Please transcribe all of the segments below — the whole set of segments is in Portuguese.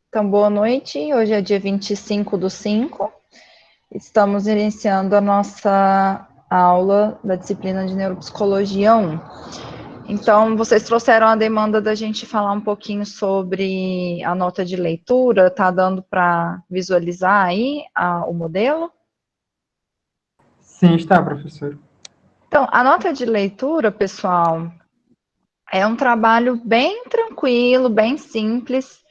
Então, boa noite. Hoje é dia 25/5. Estamos iniciando a nossa aula da disciplina de Neuropsicologia 1. Então, vocês trouxeram a demanda da gente falar um pouquinho sobre a nota de leitura. Tá dando para visualizar aí o modelo? Sim, está, professor. Então, a nota de leitura, pessoal, é um trabalho bem tranquilo, bem simples.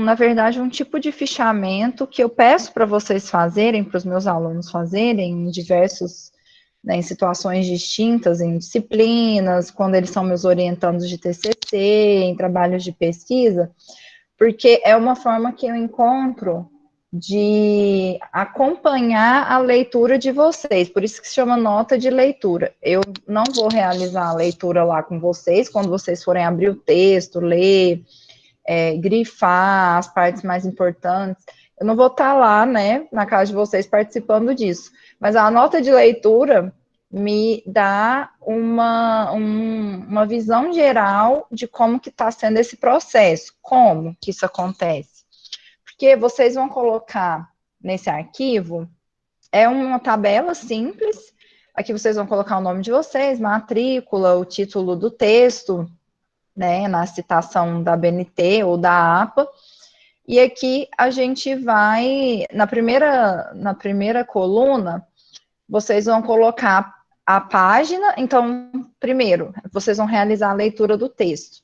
Na verdade, um tipo de fichamento que eu peço para vocês fazerem, para os meus alunos fazerem, em diversos, né, em situações distintas, em disciplinas, quando eles são meus orientandos de TCC, em trabalhos de pesquisa, porque é uma forma que eu encontro de acompanhar a leitura de vocês, por isso que se chama nota de leitura. Eu não vou realizar a leitura lá com vocês, quando vocês forem abrir o texto, ler, grifar as partes mais importantes. Eu não vou estar lá, né, na casa de vocês participando disso, mas a nota de leitura me dá uma visão geral de como que está sendo esse processo, como que isso acontece. Porque vocês vão colocar nesse arquivo, é uma tabela simples, aqui vocês vão colocar o nome de vocês, matrícula, o título do texto, né, na citação da BNT ou da APA, e aqui a gente vai, na primeira coluna, vocês vão colocar a página, então, primeiro, vocês vão realizar a leitura do texto,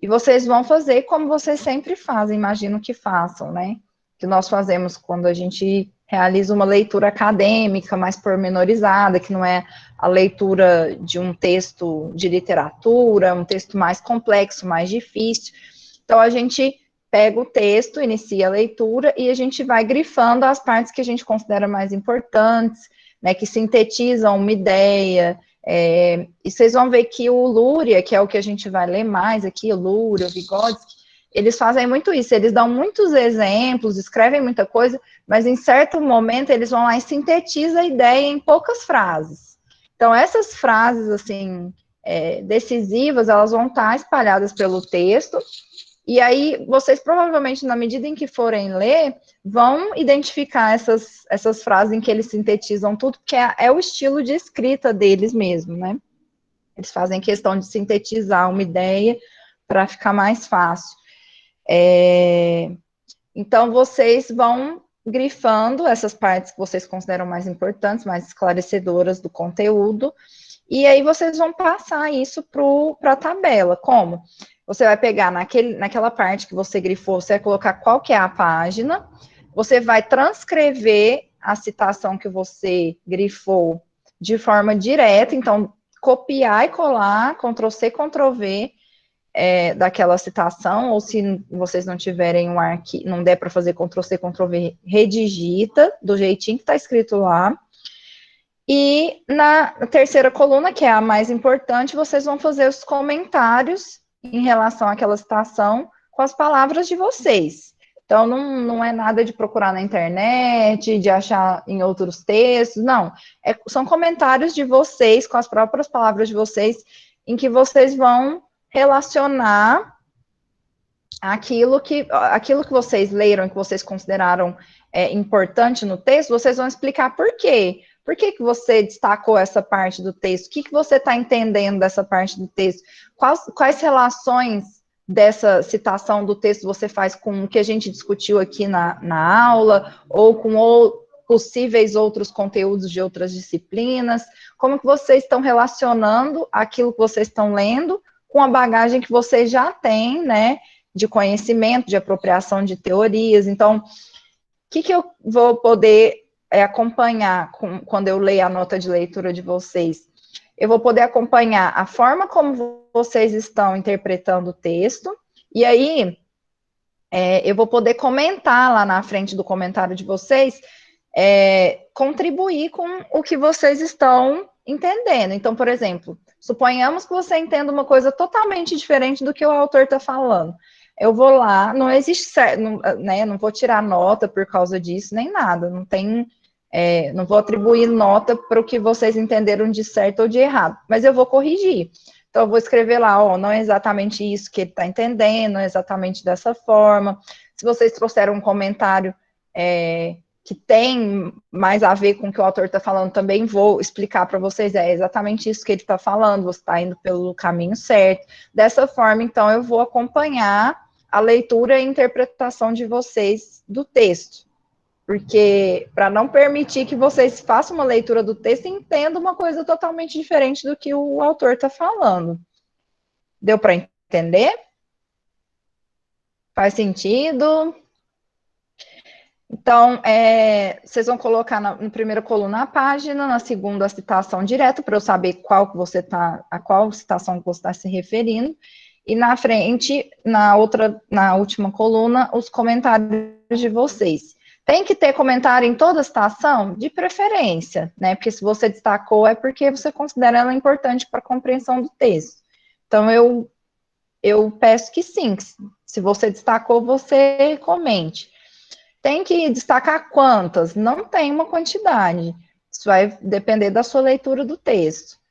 e vocês vão fazer como vocês sempre fazem, imagino que façam, né, que nós fazemos quando a gente realiza uma leitura acadêmica mais pormenorizada, que não é a leitura de um texto de literatura, um texto mais complexo, mais difícil. Então, a gente pega o texto, inicia a leitura e a gente vai grifando as partes que a gente considera mais importantes, né, que sintetizam uma ideia. E vocês vão ver que o Luria, que é o que a gente vai ler mais aqui, o Luria, o Vygotsky, eles fazem muito isso, eles dão muitos exemplos, escrevem muita coisa, mas em certo momento eles vão lá e sintetizam a ideia em poucas frases. Então, essas frases, assim, decisivas, elas vão estar espalhadas pelo texto, e aí vocês provavelmente, na medida em que forem ler, vão identificar essas frases em que eles sintetizam tudo, porque é o estilo de escrita deles mesmo, né? Eles fazem questão de sintetizar uma ideia para ficar mais fácil. Então, vocês vão grifando essas partes que vocês consideram mais importantes, mais esclarecedoras do conteúdo, e aí vocês vão passar isso para a tabela. Como? Você vai pegar naquela parte que você grifou, você vai colocar qual que é a página, você vai transcrever a citação que você grifou de forma direta, então, copiar e colar, Ctrl+C, Ctrl+V, daquela citação, ou se vocês não tiverem um arquivo, não der para fazer Ctrl+C, Ctrl+V, redigita do jeitinho que está escrito lá. E na terceira coluna, que é a mais importante, vocês vão fazer os comentários em relação àquela citação com as palavras de vocês. Então, não é nada de procurar na internet, de achar em outros textos, não. São comentários de vocês, com as próprias palavras de vocês, em que vocês vão relacionar aquilo que vocês leram, que vocês consideraram importante no texto, vocês vão explicar por quê. Por que você destacou essa parte do texto? O que você está entendendo dessa parte do texto? Quais relações dessa citação do texto você faz com o que a gente discutiu aqui na aula, ou com possíveis outros conteúdos de outras disciplinas? Como que vocês estão relacionando aquilo que vocês estão lendo com a bagagem que vocês já têm, né, de conhecimento, de apropriação de teorias? Então, o que eu vou poder acompanhar quando eu leio a nota de leitura de vocês? Eu vou poder acompanhar a forma como vocês estão interpretando o texto, e aí eu vou poder comentar lá na frente do comentário de vocês, contribuir com o que vocês estão entendendo. Então, por exemplo, suponhamos que você entenda uma coisa totalmente diferente do que o autor está falando. Eu vou lá, não existe certo, né, não vou tirar nota por causa disso, nem nada, não vou atribuir nota para o que vocês entenderam de certo ou de errado, mas eu vou corrigir. Então, eu vou escrever lá, ó, não é exatamente isso que ele está entendendo, não é exatamente dessa forma. Se vocês trouxeram um comentário que tem mais a ver com o que o autor está falando, também vou explicar para vocês, é exatamente isso que ele está falando, você está indo pelo caminho certo. Dessa forma, então, eu vou acompanhar a leitura e interpretação de vocês do texto. Porque, para não permitir que vocês façam uma leitura do texto e entendam uma coisa totalmente diferente do que o autor está falando. Deu para entender? Faz sentido? Então, vocês vão colocar na primeira coluna a página, na segunda a citação direta, para eu saber a qual citação que você está se referindo, e na frente, na última coluna, os comentários de vocês. Tem que ter comentário em toda a citação? De preferência, né? Porque se você destacou, é porque você considera ela importante para a compreensão do texto. Então, eu peço que sim, se você destacou, você comente. Tem que destacar quantas? Não tem uma quantidade. Isso vai depender da sua leitura do texto.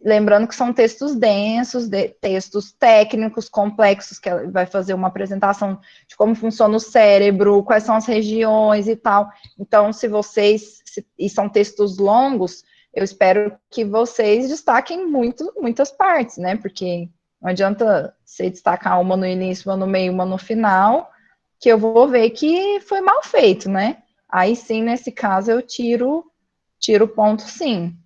Lembrando que são textos densos, textos técnicos, complexos, que vai fazer uma apresentação de como funciona o cérebro, quais são as regiões e tal. Então, e são textos longos, eu espero que vocês destaquem muitas partes, né? Porque não adianta você destacar uma no início, uma no meio, uma no final, que eu vou ver que foi mal feito, né? Aí sim, nesse caso, eu tiro ponto, sim.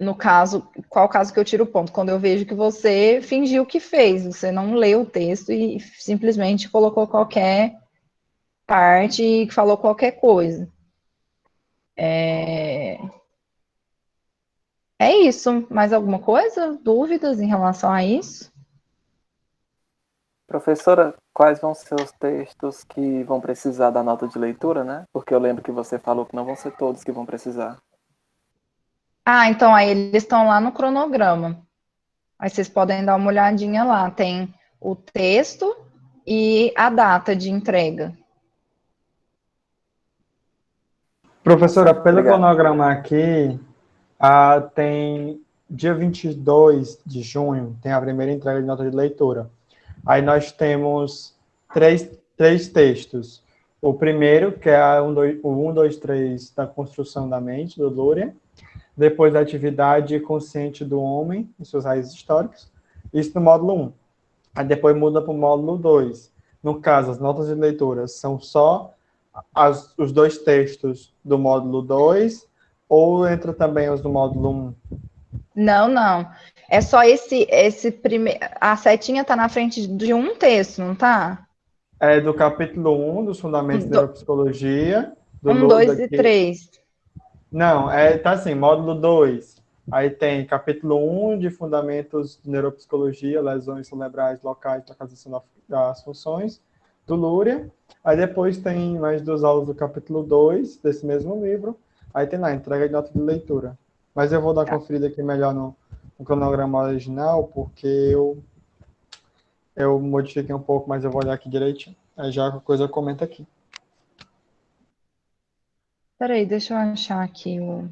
No caso, qual caso que eu tiro ponto? Quando eu vejo que você fingiu que fez, você não leu o texto e simplesmente colocou qualquer parte e falou qualquer coisa. É isso. Mais alguma coisa? Dúvidas em relação a isso? Professora, quais vão ser os textos que vão precisar da nota de leitura, né? Porque eu lembro que você falou que não vão ser todos que vão precisar. Ah, então aí eles estão lá no cronograma. Aí vocês podem dar uma olhadinha lá. Tem o texto e a data de entrega. Professora, Certo, pelo obrigado. cronograma aqui, tem dia 22 de junho, tem a primeira entrega de nota de leitura. Aí nós temos três textos. O primeiro, que é o 1, 2, 3 da construção da mente, do Luria. Depois, a atividade consciente do homem e suas raízes históricas. Isso no módulo 1. Aí depois muda para o módulo 2. No caso, as notas de leitura são só os dois textos do módulo 2 ou entra também os do módulo 1? Não. É só esse primeiro. A setinha está na frente de um texto, não tá? É do capítulo 1, dos Fundamentos da Neuropsicologia. Um, dois e três. Não, tá assim, módulo 2. Aí tem capítulo 1 de Fundamentos de Neuropsicologia, lesões cerebrais locais para localização das funções, do Lúria. Aí depois tem mais duas aulas do capítulo 2 desse mesmo livro. Aí tem lá, entrega de nota de leitura. Mas eu vou dar conferida aqui melhor no cronograma original, porque eu modifiquei um pouco, mas eu vou olhar aqui direitinho. Aí já qualquer coisa eu comento aqui. Peraí, deixa eu achar aqui o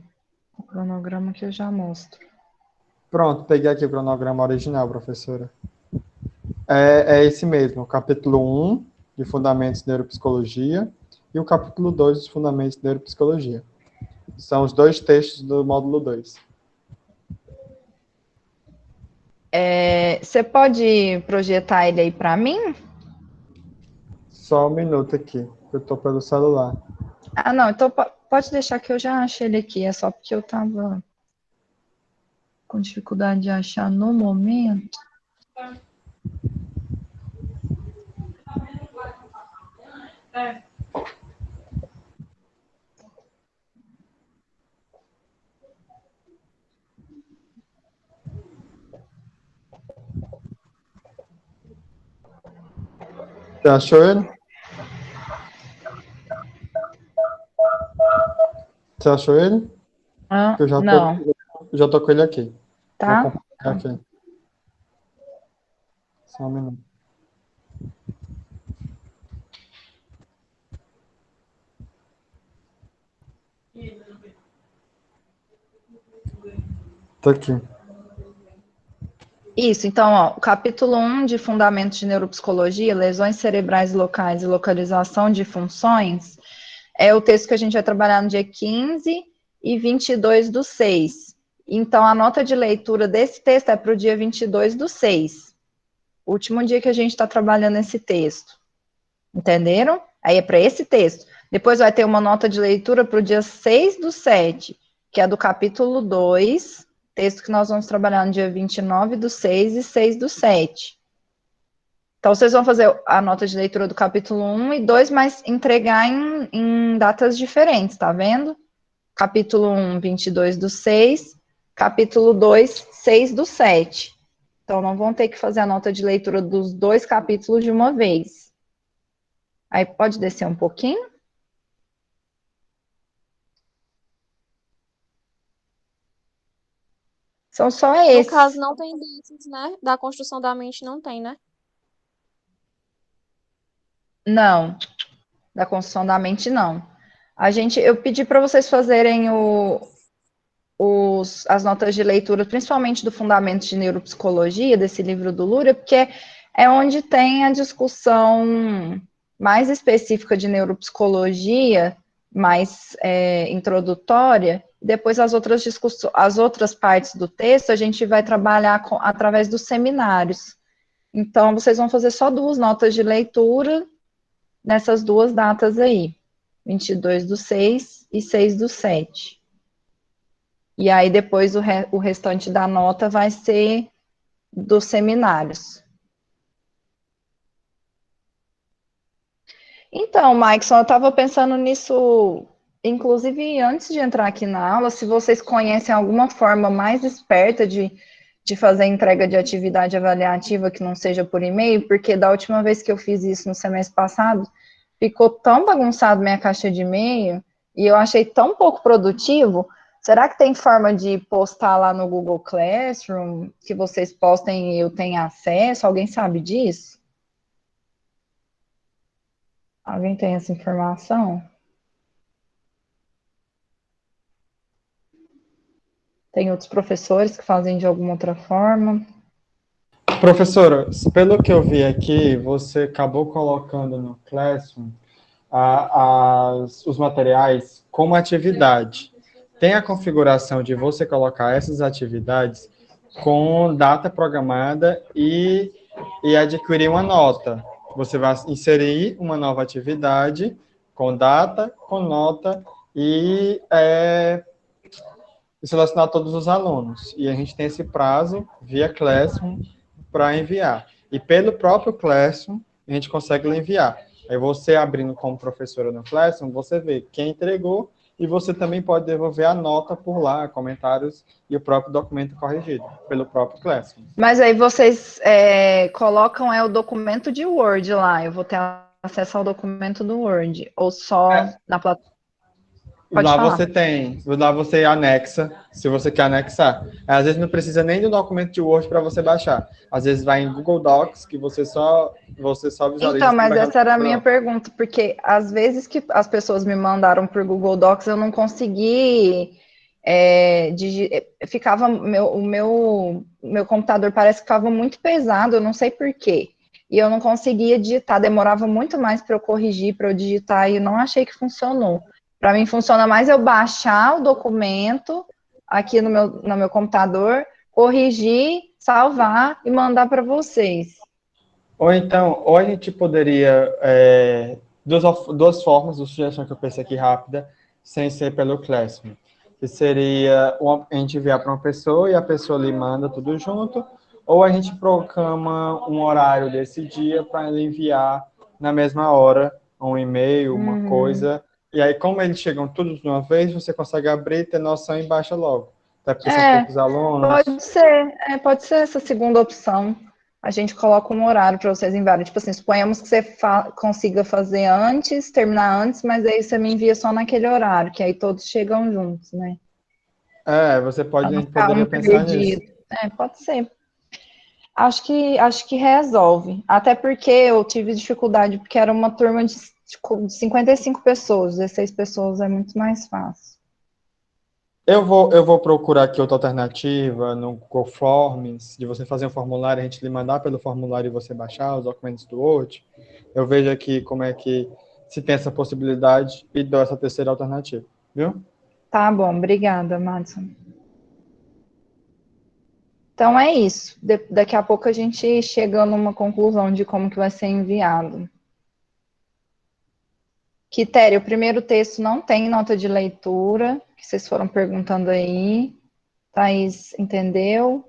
cronograma que eu já mostro. Pronto, peguei aqui o cronograma original, professora. É esse mesmo, o capítulo 1 de Fundamentos de Neuropsicologia e o capítulo 2 de Fundamentos de Neuropsicologia. São os dois textos do módulo 2. Você pode projetar ele aí para mim? Só um minuto aqui, eu estou pelo celular. Ah, não, então pode deixar que eu já achei ele aqui, é só porque eu estava com dificuldade de achar no momento. Você achou ele? Você achou ele? Ah, Eu não, já tô com ele aqui. Vou tá? compartilhar aqui. Só um minuto. Tô aqui. Isso, então, ó, o capítulo 1 de Fundamentos de Neuropsicologia, Lesões Cerebrais Locais e Localização de Funções, é o texto que a gente vai trabalhar no dia 15 e 22/6. Então, a nota de leitura desse texto é para o dia 22/6, último dia que a gente está trabalhando esse texto. Entenderam? Aí é para esse texto. Depois vai ter uma nota de leitura para o dia 6/7, que é do capítulo 2, texto que nós vamos trabalhar no dia 29/6 e 6/7. Então, vocês vão fazer a nota de leitura do capítulo 1 e 2, mas entregar em datas diferentes, tá vendo? Capítulo 1, 22/6, capítulo 2, 6/7. Então, não vão ter que fazer a nota de leitura dos 2 capítulos de uma vez. Aí, pode descer um pouquinho? São só No esses. caso, não tem desses, né? Da construção da mente não tem, né? Não, da construção da mente, não. Eu pedi para vocês fazerem as notas de leitura, principalmente do Fundamentos de Neuropsicologia, desse livro do Luria, porque é onde tem a discussão mais específica de neuropsicologia, mais introdutória. Depois as outras partes do texto a gente vai trabalhar através dos seminários. Então, vocês vão fazer só 2 notas de leitura nessas 2 datas aí, 22/6 e 6/7. E aí, depois, o restante da nota vai ser dos seminários. Então, Maikson, eu estava pensando nisso, inclusive, antes de entrar aqui na aula, se vocês conhecem alguma forma mais esperta de fazer entrega de atividade avaliativa que não seja por e-mail, porque da última vez que eu fiz isso no semestre passado, ficou tão bagunçado minha caixa de e-mail, e eu achei tão pouco produtivo. Será que tem forma de postar lá no Google Classroom, que vocês postem e eu tenha acesso? Alguém sabe disso? Alguém tem essa informação? Tem outros professores que fazem de alguma outra forma? Professora, pelo que eu vi aqui, você acabou colocando no Classroom os materiais como atividade. Tem a configuração de você colocar essas atividades com data programada e adquirir uma nota. Você vai inserir uma nova atividade com data, com nota e selecionar todos os alunos. E a gente tem esse prazo via Classroom para enviar. E pelo próprio Classroom, a gente consegue enviar. Aí você abrindo como professora no Classroom, você vê quem entregou e você também pode devolver a nota por lá, comentários e o próprio documento corrigido pelo próprio Classroom. Mas aí vocês colocam o documento de Word lá, eu vou ter acesso ao documento do Word, ou só na plataforma? Pode Lá falar. lá você anexa, se você quer anexar. Às vezes não precisa nem do documento de Word para você baixar. Às vezes vai em Google Docs, que você só visualiza. Então, mas essa era a minha pergunta, porque às vezes que as pessoas me mandaram por Google Docs, eu não consegui ficava, o meu computador parece que ficava muito pesado, eu não sei por quê. E eu não conseguia digitar, demorava muito mais para eu corrigir, para eu digitar, e eu não achei que funcionou. Para mim, funciona mais eu baixar o documento aqui no meu computador, corrigir, salvar e mandar para vocês. Ou então, ou a gente poderia, duas formas, uma sugestão que eu pensei aqui rápida, sem ser pelo Classroom, que seria a gente enviar para uma pessoa e a pessoa lhe manda tudo junto, ou a gente programa um horário desse dia para ele enviar na mesma hora um e-mail, uma coisa, e aí como eles chegam todos de uma vez, você consegue abrir, ter noção e baixa logo. Até porque são poucos alunos. Pode ser essa segunda opção. A gente coloca um horário para vocês enviarem. Tipo assim, suponhamos que você consiga fazer antes, terminar antes, mas aí você me envia só naquele horário, que aí todos chegam juntos, né? Você poderia pensar nisso. Pode ser. Acho que resolve. Até porque eu tive dificuldade, porque era uma turma de 55 pessoas, 16 pessoas é muito mais fácil. Eu vou procurar aqui outra alternativa no Google Forms, de você fazer um formulário, a gente lhe mandar pelo formulário e você baixar os documentos do Word. Eu vejo aqui como é que se tem essa possibilidade e dou essa terceira alternativa, viu? Tá bom, obrigada, Madison. Então é isso. Daqui a pouco a gente chega numa conclusão de como que vai ser enviado. Quitéria, o primeiro texto não tem nota de leitura, que vocês foram perguntando aí. Thaís entendeu.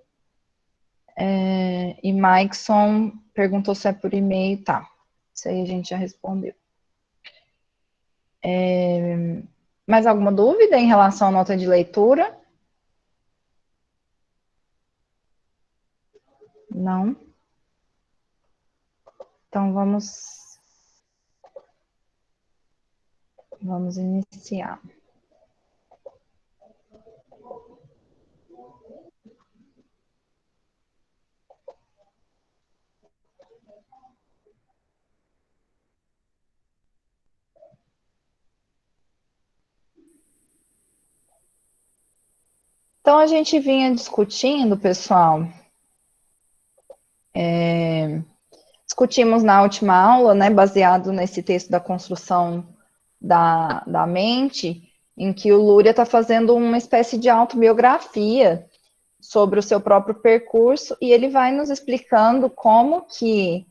E Maikson perguntou se é por e-mail. Tá, isso aí a gente já respondeu. Mais alguma dúvida em relação à nota de leitura? Não? Então vamos iniciar. Então, a gente vinha discutindo, pessoal, discutimos na última aula, né, baseado nesse texto da construção da mente, em que o Luria está fazendo uma espécie de autobiografia sobre o seu próprio percurso, e ele vai nos explicando como que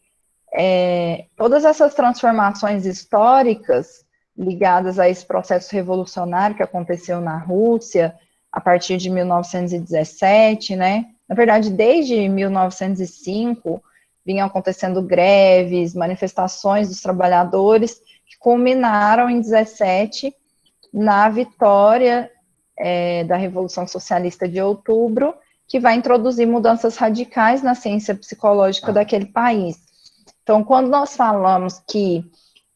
todas essas transformações históricas ligadas a esse processo revolucionário que aconteceu na Rússia, a partir de 1917, né? Na verdade, desde 1905, vinham acontecendo greves, manifestações dos trabalhadores, que culminaram em 17 na vitória da Revolução Socialista de Outubro, que vai introduzir mudanças radicais na ciência psicológica daquele país. Então, quando nós falamos que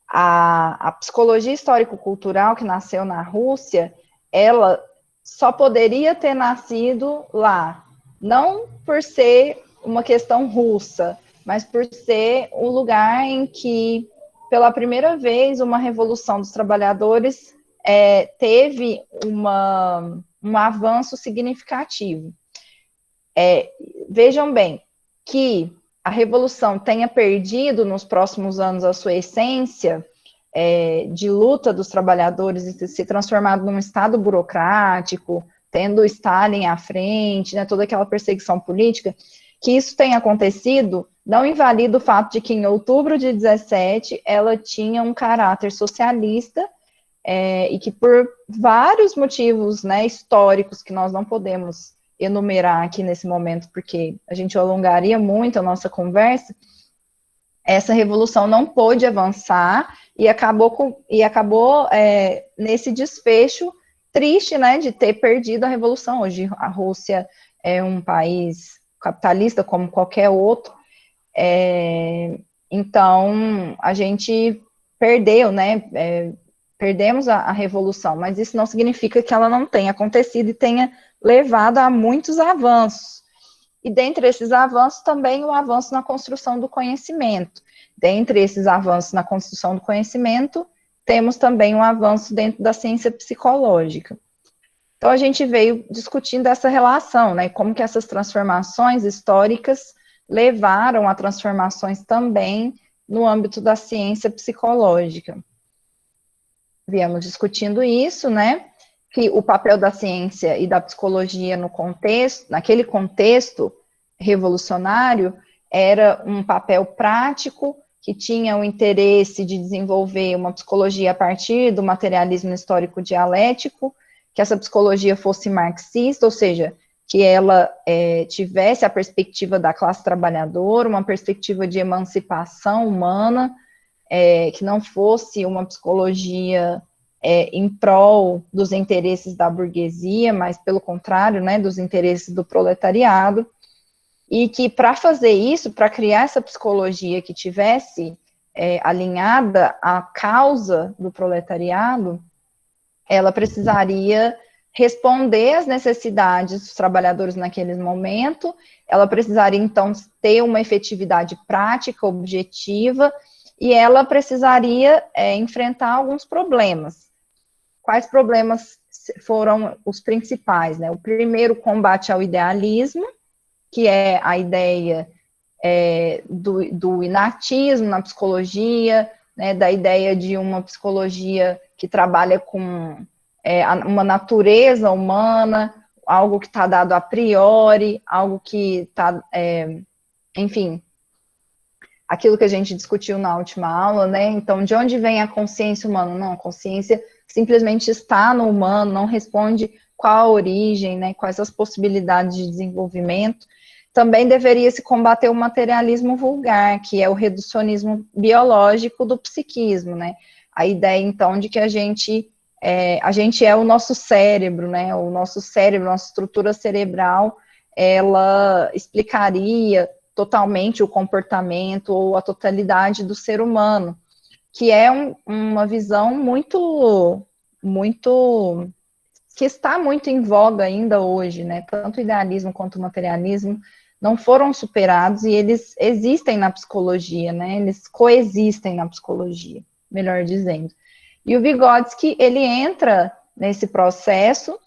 a psicologia histórico-cultural que nasceu na Rússia, ela só poderia ter nascido lá, não por ser uma questão russa, mas por ser o lugar em que, pela primeira vez, uma revolução dos trabalhadores teve um avanço significativo. Vejam bem, que a revolução tenha perdido nos próximos anos a sua essência de luta dos trabalhadores e se transformado num Estado burocrático, tendo Stalin à frente, né, toda aquela perseguição política, que isso tenha acontecido, não invalida o fato de que em outubro de 17 ela tinha um caráter socialista e que por vários motivos, né, históricos que nós não podemos enumerar aqui nesse momento, porque a gente alongaria muito a nossa conversa, essa revolução não pôde avançar e acabou nesse desfecho triste, né, de ter perdido a revolução. Hoje a Rússia é um país capitalista como qualquer outro, então a gente perdeu, né, perdemos a revolução, mas isso não significa que ela não tenha acontecido e tenha levado a muitos avanços. E dentre esses avanços também o avanço na construção do conhecimento. Dentre esses avanços na construção do conhecimento, temos também um avanço dentro da ciência psicológica. Então a gente veio discutindo essa relação, né, como que essas transformações históricas levaram a transformações também no âmbito da ciência psicológica. Viemos discutindo isso, né, que o papel da ciência e da psicologia naquele contexto revolucionário, era um papel prático, que tinha o interesse de desenvolver uma psicologia a partir do materialismo histórico dialético, que essa psicologia fosse marxista, ou seja, que ela tivesse a perspectiva da classe trabalhadora, uma perspectiva de emancipação humana, que não fosse uma psicologia em prol dos interesses da burguesia, mas pelo contrário, né, dos interesses do proletariado, e que para fazer isso, para criar essa psicologia que tivesse alinhada à causa do proletariado, ela precisaria responder às necessidades dos trabalhadores naquele momento, ela precisaria, então, ter uma efetividade prática, objetiva, e ela precisaria enfrentar alguns problemas. Quais problemas foram os principais, né? O primeiro, combate ao idealismo, que é a ideia do inatismo na psicologia, né, da ideia de uma psicologia que trabalha com uma natureza humana, algo que está dado a priori, algo que está, enfim, aquilo que a gente discutiu na última aula, né? Então, de onde vem a consciência humana? Não, a consciência simplesmente está no humano, não responde qual a origem, né? Quais as possibilidades de desenvolvimento. Também deveria se combater o materialismo vulgar, que é o reducionismo biológico do psiquismo, né? A ideia, então, de que a gente é o nosso cérebro, né? O nosso cérebro, nossa estrutura cerebral, ela explicaria totalmente o comportamento ou a totalidade do ser humano, que é uma visão que está muito em voga ainda hoje, né? Tanto o idealismo quanto o materialismo não foram superados e eles existem na psicologia, né? Eles coexistem na psicologia, melhor dizendo. E o Vygotsky, ele entra nesse processo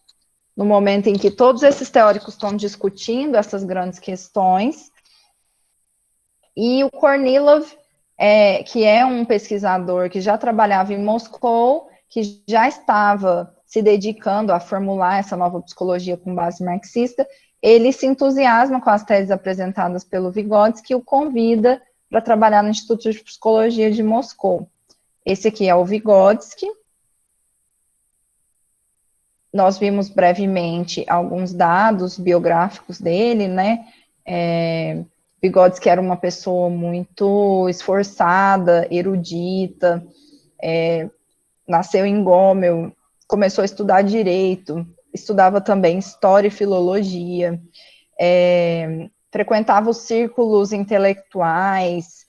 no momento em que todos esses teóricos estão discutindo essas grandes questões, e o Kornilov, que é um pesquisador que já trabalhava em Moscou, que já estava se dedicando a formular essa nova psicologia com base marxista, ele se entusiasma com as teses apresentadas pelo Vygotsky, que o convida para trabalhar no Instituto de Psicologia de Moscou. Esse aqui é o Vygotsky. Nós vimos brevemente alguns dados biográficos dele, né? Vygotsky era uma pessoa muito esforçada, erudita, nasceu em Gomel, começou a estudar direito, estudava também história e filologia, frequentava os círculos intelectuais,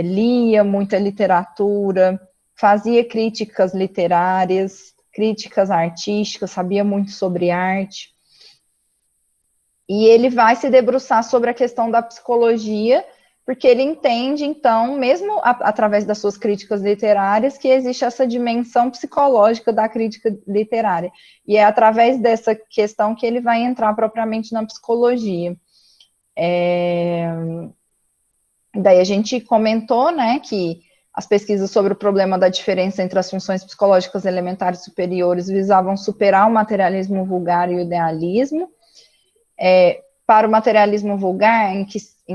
lia muita literatura, fazia críticas literárias, críticas artísticas, sabia muito sobre arte. E ele vai se debruçar sobre a questão da psicologia, porque ele entende, então, mesmo através das suas críticas literárias, que existe essa dimensão psicológica da crítica literária. E é através dessa questão que ele vai entrar propriamente na psicologia. Daí a gente comentou, né, que as pesquisas sobre o problema da diferença entre as funções psicológicas elementares e superiores visavam superar o materialismo vulgar e o idealismo. Para o materialismo vulgar, em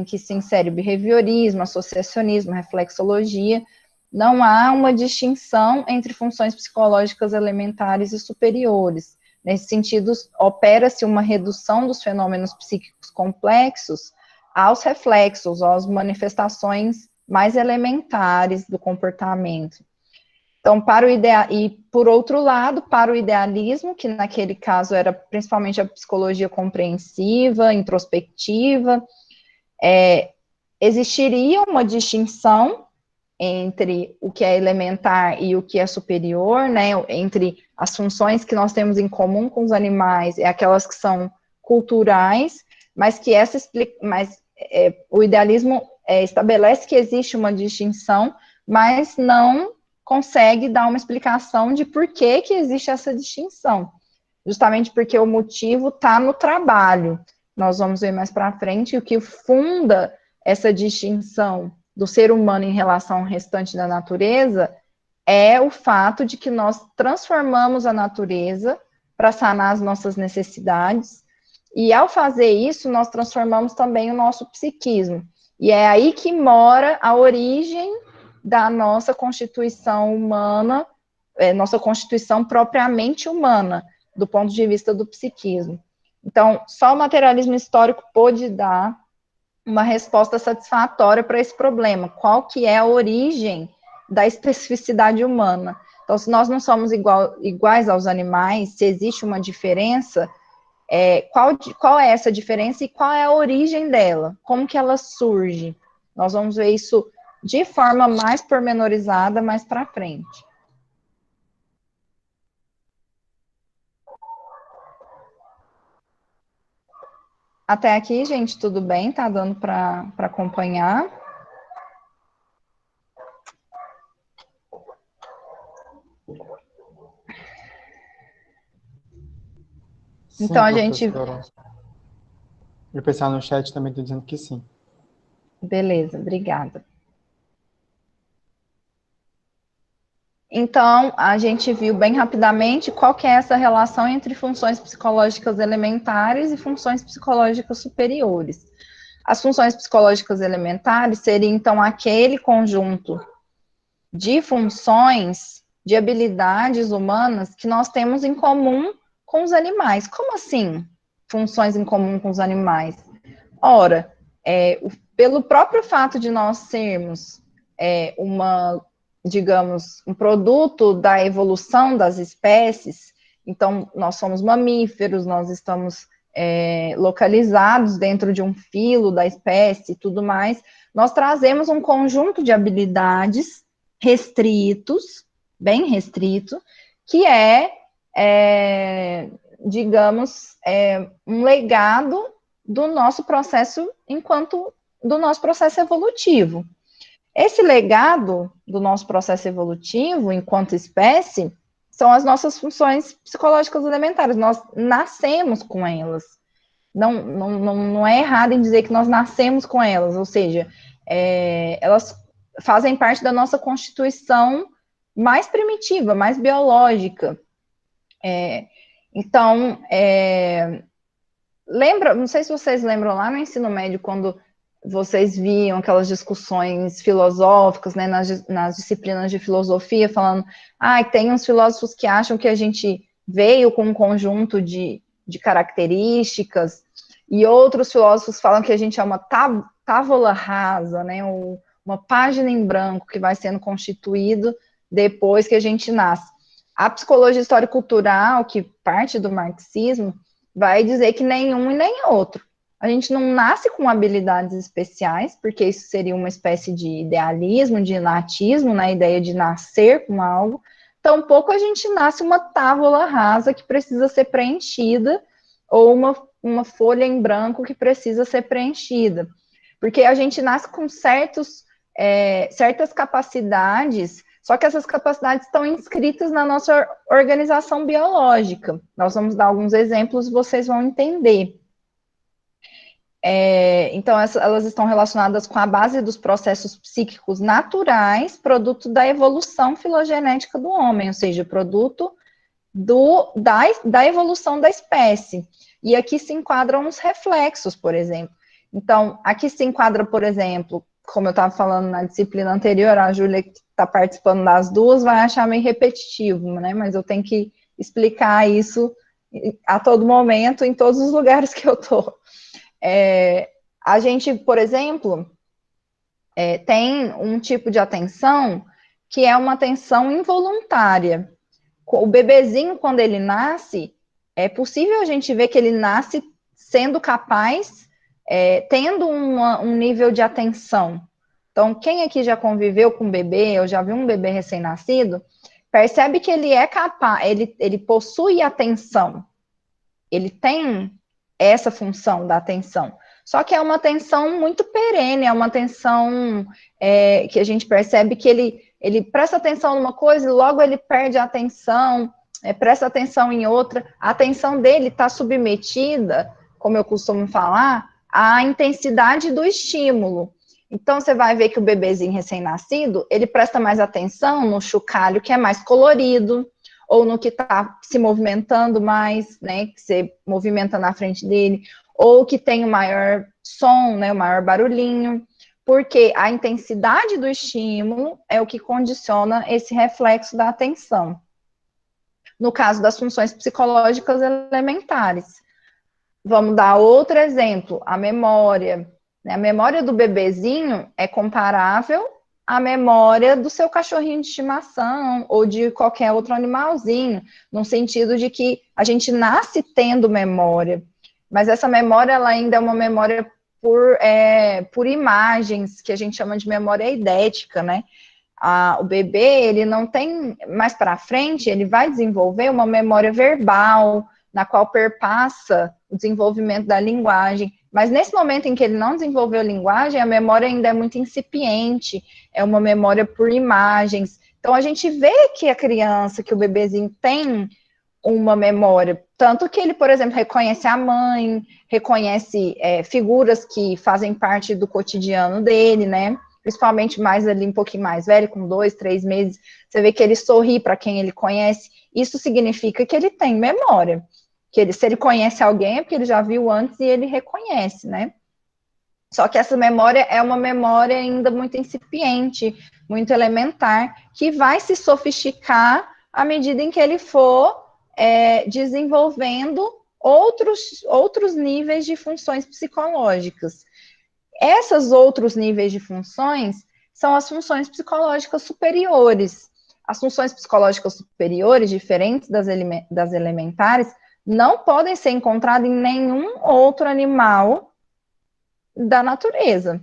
que se insere o behaviorismo, associacionismo, reflexologia, não há uma distinção entre funções psicológicas elementares e superiores. Nesse sentido, opera-se uma redução dos fenômenos psíquicos complexos aos reflexos, às manifestações mais elementares do comportamento. Então, por outro lado, para o idealismo, que naquele caso era principalmente a psicologia compreensiva, introspectiva, existiria uma distinção entre o que é elementar e o que é superior, né, entre as funções que nós temos em comum com os animais e aquelas que são culturais, mas que o idealismo estabelece que existe uma distinção, mas não consegue dar uma explicação de por que existe essa distinção, justamente porque o motivo está no trabalho. Nós vamos ver mais para frente o que funda essa distinção do ser humano em relação ao restante da natureza é o fato de que nós transformamos a natureza para sanar as nossas necessidades, e ao fazer isso, nós transformamos também o nosso psiquismo. E é aí que mora a origem da nossa constituição humana, nossa constituição propriamente humana, do ponto de vista do psiquismo. Então, só o materialismo histórico pôde dar uma resposta satisfatória para esse problema. Qual que é a origem da especificidade humana? Então, se nós não somos iguais aos animais, se existe uma diferença, qual é essa diferença e qual é a origem dela? Como que ela surge? Nós vamos ver isso de forma mais pormenorizada mais para frente. Até aqui, gente, tudo bem? Tá dando para acompanhar? Então, Sim, a gente... professora. E o pessoal no chat também está dizendo que sim. Beleza, obrigada. Então, a gente viu bem rapidamente qual que é essa relação entre funções psicológicas elementares e funções psicológicas superiores. As funções psicológicas elementares seriam, então, aquele conjunto de funções, de habilidades humanas que nós temos em comum com os animais. Como assim, funções em comum com os animais? Ora, pelo próprio fato de nós sermos digamos, um produto da evolução das espécies, então nós somos mamíferos, nós estamos localizados dentro de um filo da espécie e tudo mais, nós trazemos um conjunto de habilidades restritos, bem restrito, que digamos, um legado do nosso processo evolutivo. Esse legado do nosso processo evolutivo, enquanto espécie, são as nossas funções psicológicas elementares. Nós nascemos com elas. Não é errado em dizer que nós nascemos com elas, ou seja, elas fazem parte da nossa constituição mais primitiva, mais biológica. Então, não sei se vocês lembram lá no ensino médio, quando vocês viam aquelas discussões filosóficas, né, nas disciplinas de filosofia, falando, tem uns filósofos que acham que a gente veio com um conjunto de características, e outros filósofos falam que a gente é uma távola rasa, né, uma página em branco que vai sendo constituído depois que a gente nasce. A psicologia histórico-cultural, que parte do marxismo, vai dizer que nenhum e nem outro. A gente não nasce com habilidades especiais, porque isso seria uma espécie de idealismo, de inatismo, na ideia de nascer com algo. Tampouco a gente nasce uma tábua rasa que precisa ser preenchida, ou uma folha em branco que precisa ser preenchida. Porque a gente nasce com certas capacidades, só que essas capacidades estão inscritas na nossa organização biológica. Nós vamos dar alguns exemplos e vocês vão entender. Então, elas estão relacionadas com a base dos processos psíquicos naturais, produto da evolução filogenética do homem, ou seja, produto da evolução da espécie. E aqui se enquadram os reflexos, por exemplo. Então, aqui se enquadra, por exemplo, como eu estava falando na disciplina anterior, a Júlia, que está participando das duas, vai achar meio repetitivo, né? Mas eu tenho que explicar isso a todo momento, em todos os lugares que eu estou. A gente, por exemplo, tem um tipo de atenção que é uma atenção involuntária. O bebezinho, quando ele nasce, é possível a gente ver que ele nasce sendo capaz, tendo um nível de atenção. Então, quem aqui já conviveu com um bebê, ou já viu um bebê recém-nascido, percebe que ele é capaz, ele possui atenção. Ele tem essa função da atenção. Só que é uma atenção muito perene, é uma atenção que a gente percebe que ele presta atenção numa coisa e logo ele perde a atenção, presta atenção em outra. A atenção dele está submetida, como eu costumo falar, à intensidade do estímulo. Então, você vai ver que o bebezinho recém-nascido, ele presta mais atenção no chocalho que é mais colorido, ou no que está se movimentando mais, né, que você movimenta na frente dele, ou que tem o maior som, né, o maior barulhinho, porque a intensidade do estímulo é o que condiciona esse reflexo da atenção. No caso das funções psicológicas elementares. Vamos dar outro exemplo, a memória. A memória do bebezinho é comparável à memória do seu cachorrinho de estimação ou de qualquer outro animalzinho, no sentido de que a gente nasce tendo memória, mas essa memória ela ainda é uma memória por imagens, que a gente chama de memória eidética, né? O bebê, ele não tem, mais para frente, ele vai desenvolver uma memória verbal, na qual perpassa o desenvolvimento da linguagem, mas nesse momento em que ele não desenvolveu a linguagem, a memória ainda é muito incipiente, é uma memória por imagens. Então, a gente vê que a criança, que o bebezinho tem uma memória, tanto que ele, por exemplo, reconhece a mãe, reconhece figuras que fazem parte do cotidiano dele, né? Principalmente mais ali, um pouquinho mais velho, com 2, 3 meses, você vê que ele sorri para quem ele conhece. Isso significa que ele tem memória. Se ele conhece alguém, é porque ele já viu antes e ele reconhece, né? Só que essa memória é uma memória ainda muito incipiente, muito elementar, que vai se sofisticar à medida em que ele for desenvolvendo outros níveis de funções psicológicas. Esses outros níveis de funções são as funções psicológicas superiores. As funções psicológicas superiores, diferentes das elementares, não podem ser encontradas em nenhum outro animal da natureza.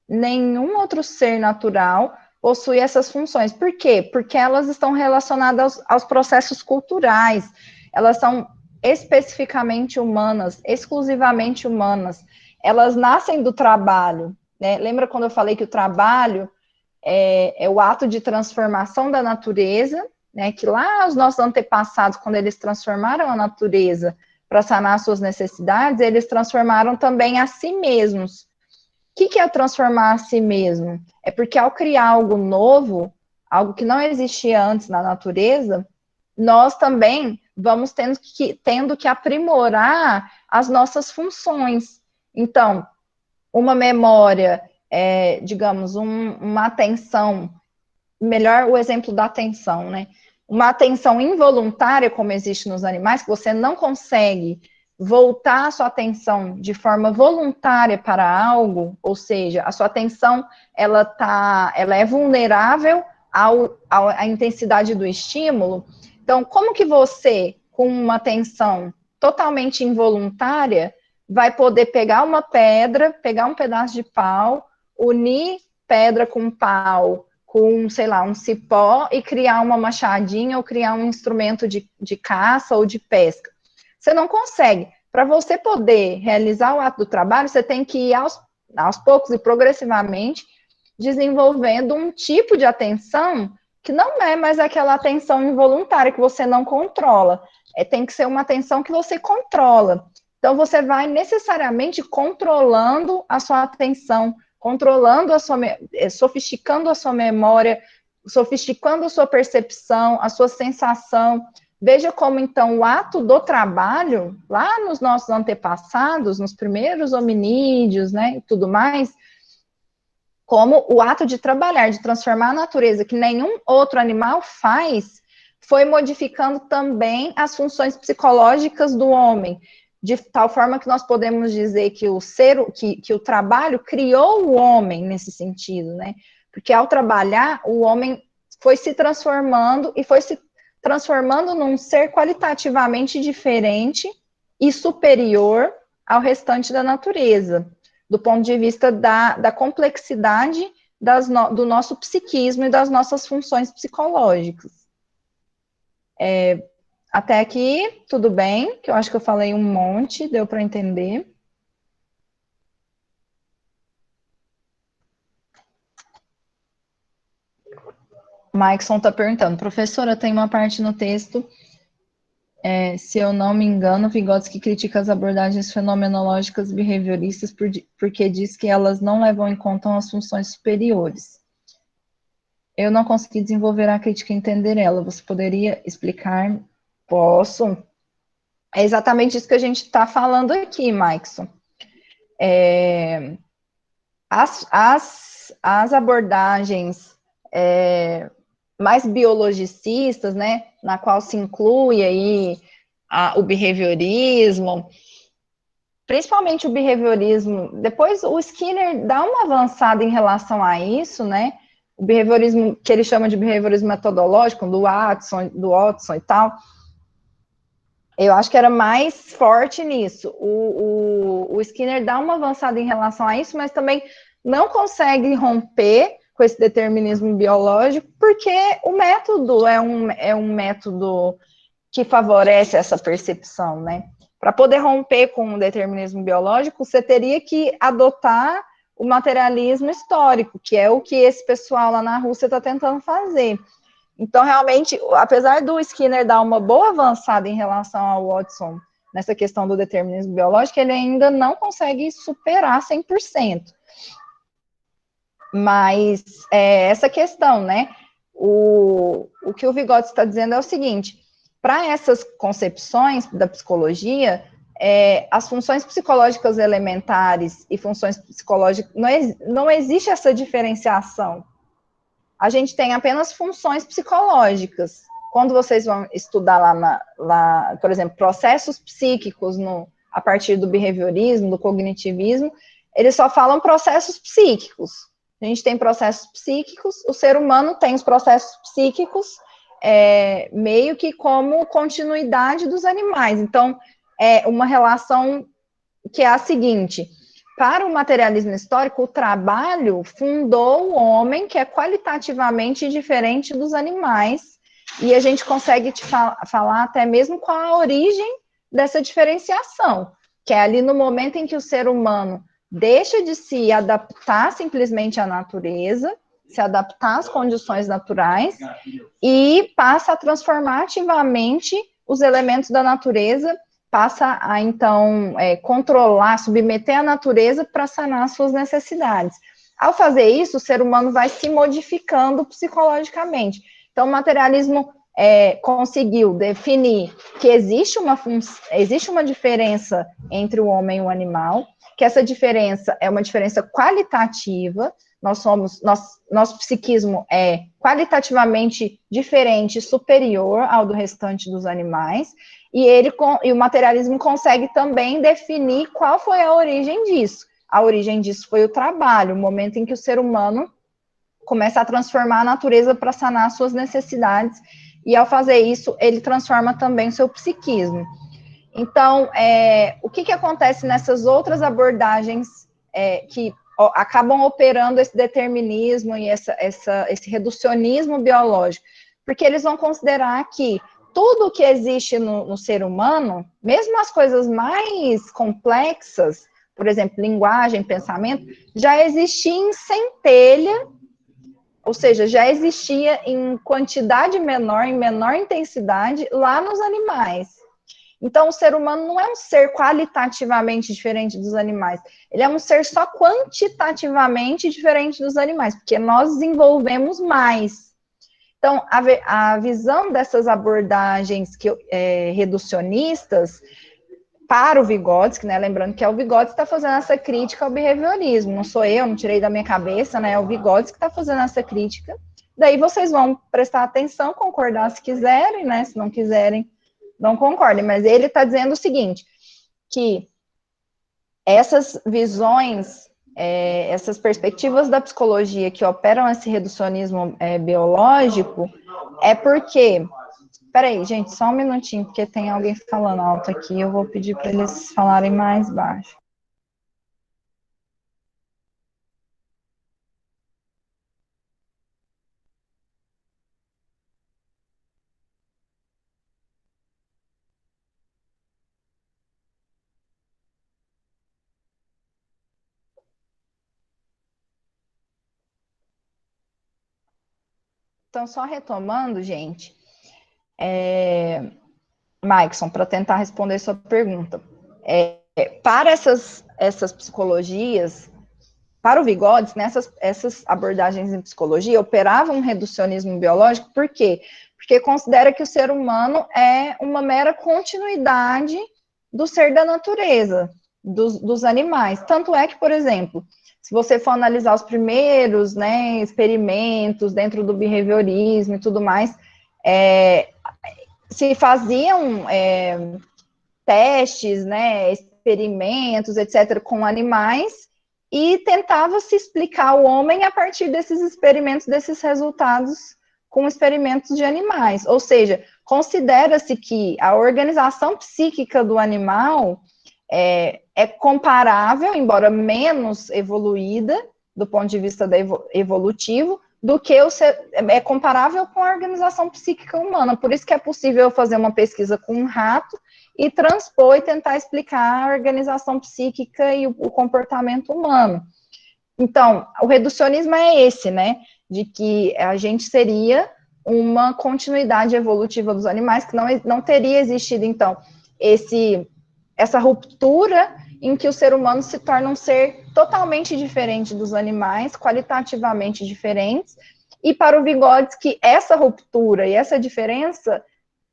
Nenhum outro ser natural possui essas funções. Por quê? Porque elas estão relacionadas aos processos culturais. Elas são especificamente humanas, exclusivamente humanas. Elas nascem do trabalho, né? Lembra quando eu falei que o trabalho é o ato de transformação da natureza, né? Que lá os nossos antepassados, quando eles transformaram a natureza para sanar suas necessidades, eles transformaram também a si mesmos. O que é transformar a si mesmo? É porque ao criar algo novo, algo que não existia antes na natureza, nós também vamos tendo que aprimorar as nossas funções. Então, uma memória, digamos, uma atenção, melhor o exemplo da atenção, né? Uma atenção involuntária, como existe nos animais, que você não consegue voltar a sua atenção de forma voluntária para algo, ou seja, a sua atenção ela é vulnerável à intensidade do estímulo. Então, como que você, com uma atenção totalmente involuntária, vai poder pegar uma pedra, pegar um pedaço de pau, unir pedra com pau, com, sei lá, um cipó e criar uma machadinha ou criar um instrumento de caça ou de pesca? Você não consegue. Para você poder realizar o ato do trabalho, você tem que ir aos poucos e progressivamente desenvolvendo um tipo de atenção que não é mais aquela atenção involuntária que você não controla. Tem que ser uma atenção que você controla. Então, você vai necessariamente controlando a sua atenção, sofisticando a sua memória, sofisticando a sua percepção, a sua sensação. Veja como, então, o ato do trabalho, lá nos nossos antepassados, nos primeiros hominídeos, né, e tudo mais, como o ato de trabalhar, de transformar a natureza, que nenhum outro animal faz, foi modificando também as funções psicológicas do homem, de tal forma que nós podemos dizer que o trabalho criou o homem nesse sentido, né? Porque ao trabalhar, o homem foi se transformando e foi se transformando num ser qualitativamente diferente e superior ao restante da natureza, do ponto de vista da complexidade do nosso psiquismo e das nossas funções psicológicas. Até aqui, tudo bem, que eu acho que eu falei um monte, deu para entender. Maikson está perguntando, professora, tem uma parte no texto, se eu não me engano, Vygotsky critica as abordagens fenomenológicas behavioristas porque diz que elas não levam em conta as funções superiores. Eu não consegui desenvolver a crítica e entender ela. Você poderia explicar? Posso. É exatamente isso que a gente está falando aqui, Maikson. As abordagens mais biologicistas, né, na qual se inclui aí o behaviorismo, principalmente o behaviorismo, depois o Skinner dá uma avançada em relação a isso, né, o behaviorismo que ele chama de behaviorismo metodológico, do Watson e tal, eu acho que era mais forte nisso. O Skinner dá uma avançada em relação a isso, mas também não consegue romper com esse determinismo biológico, porque o método é um método que favorece essa percepção, né? Para poder romper com o determinismo biológico, você teria que adotar o materialismo histórico, que é o que esse pessoal lá na Rússia está tentando fazer. Então, realmente, apesar do Skinner dar uma boa avançada em relação ao Watson nessa questão do determinismo biológico, ele ainda não consegue superar 100%. Mas essa questão, né? O que o Vygotsky está dizendo é o seguinte: para essas concepções da psicologia, as funções psicológicas elementares e funções psicológicas, não existe essa diferenciação. A gente tem apenas funções psicológicas. Quando vocês vão estudar lá, por exemplo, processos psíquicos a partir do behaviorismo, do cognitivismo, eles só falam processos psíquicos. A gente tem processos psíquicos, o ser humano tem os processos psíquicos meio que como continuidade dos animais. Então, é uma relação que é a seguinte: para o materialismo histórico, o trabalho fundou o homem, que é qualitativamente diferente dos animais, e a gente consegue falar até mesmo qual a origem dessa diferenciação, que é ali no momento em que o ser humano deixa de se adaptar simplesmente à natureza, se adaptar às condições naturais, e passa a transformar ativamente os elementos da natureza, passa a, então, controlar, submeter a natureza para sanar suas necessidades. Ao fazer isso, o ser humano vai se modificando psicologicamente. Então, o materialismo conseguiu definir que existe uma diferença entre o homem e o animal, que essa diferença é uma diferença qualitativa. Nosso psiquismo é qualitativamente diferente, superior ao do restante dos animais, e o materialismo consegue também definir qual foi a origem disso. A origem disso foi o trabalho, o momento em que o ser humano começa a transformar a natureza para sanar suas necessidades, e ao fazer isso, ele transforma também o seu psiquismo. Então, o que acontece nessas outras abordagens que acabam operando esse determinismo e esse reducionismo biológico? Porque eles vão considerar que tudo que existe no ser humano, mesmo as coisas mais complexas, por exemplo, linguagem, pensamento, já existia em centelha, ou seja, já existia em quantidade menor, em menor intensidade, lá nos animais. Então, o ser humano não é um ser qualitativamente diferente dos animais, ele é um ser só quantitativamente diferente dos animais, porque nós desenvolvemos mais. Então, a visão dessas abordagens reducionistas para o Vygotsky, né, lembrando que é o Vygotsky que está fazendo essa crítica ao behaviorismo, não sou eu, não tirei da minha cabeça, né, é o Vygotsky que está fazendo essa crítica. Daí vocês vão prestar atenção, concordar se quiserem, né, se não quiserem, não concordem, mas ele está dizendo o seguinte, que essas visões, essas perspectivas da psicologia que operam esse reducionismo biológico, porque... Peraí, gente, só um minutinho, porque tem alguém falando alto aqui, eu vou pedir para eles falarem mais baixo. Então, só retomando, gente, Maikson, para tentar responder sua pergunta, para essas psicologias, para o Vygotsky, essas abordagens em psicologia operavam um reducionismo biológico, por quê? Porque considera que o ser humano é uma mera continuidade do ser da natureza, dos animais. Tanto é que, por exemplo, se você for analisar os primeiros, né, experimentos dentro do behaviorismo e tudo mais, se faziam testes, né, experimentos, etc., com animais, e tentava se explicar o homem a partir desses experimentos, desses resultados com experimentos de animais. Ou seja, considera-se que a organização psíquica do animal é comparável, embora menos evoluída, do ponto de vista evolutivo, do que é comparável com a organização psíquica humana. Por isso que é possível fazer uma pesquisa com um rato e transpor e tentar explicar a organização psíquica e o comportamento humano. Então, o reducionismo é esse, né, de que a gente seria uma continuidade evolutiva dos animais, que não teria existido, então, essa ruptura em que o ser humano se torna um ser totalmente diferente dos animais, qualitativamente diferentes, e para o Vygotsky, essa ruptura e essa diferença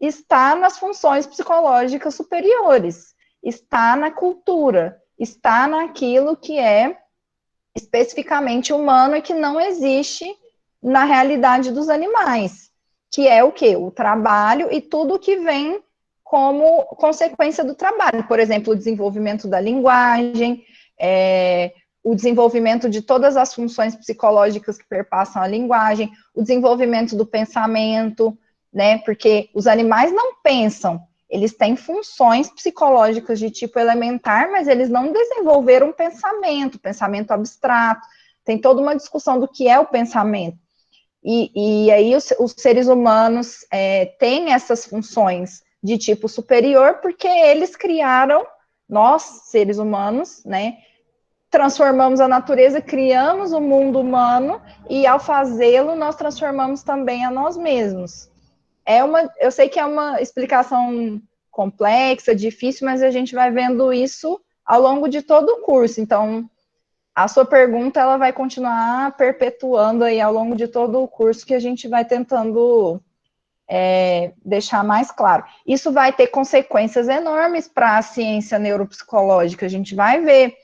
está nas funções psicológicas superiores, está na cultura, está naquilo que é especificamente humano e que não existe na realidade dos animais, que é o quê? O trabalho e tudo que vem como consequência do trabalho. Por exemplo, o desenvolvimento da linguagem, o desenvolvimento de todas as funções psicológicas que perpassam a linguagem, o desenvolvimento do pensamento, né? Porque os animais não pensam, eles têm funções psicológicas de tipo elementar, mas eles não desenvolveram pensamento abstrato. Tem toda uma discussão do que é o pensamento. E aí os seres humanos têm essas funções de tipo superior, porque eles criaram, nós, seres humanos, né, transformamos a natureza, criamos o mundo humano, e ao fazê-lo, nós transformamos também a nós mesmos. Eu sei que é uma explicação complexa, difícil, mas a gente vai vendo isso ao longo de todo o curso. Então, a sua pergunta, ela vai continuar perpetuando aí ao longo de todo o curso, que a gente vai tentando deixar mais claro. Isso vai ter consequências enormes para a ciência neuropsicológica, a gente vai ver,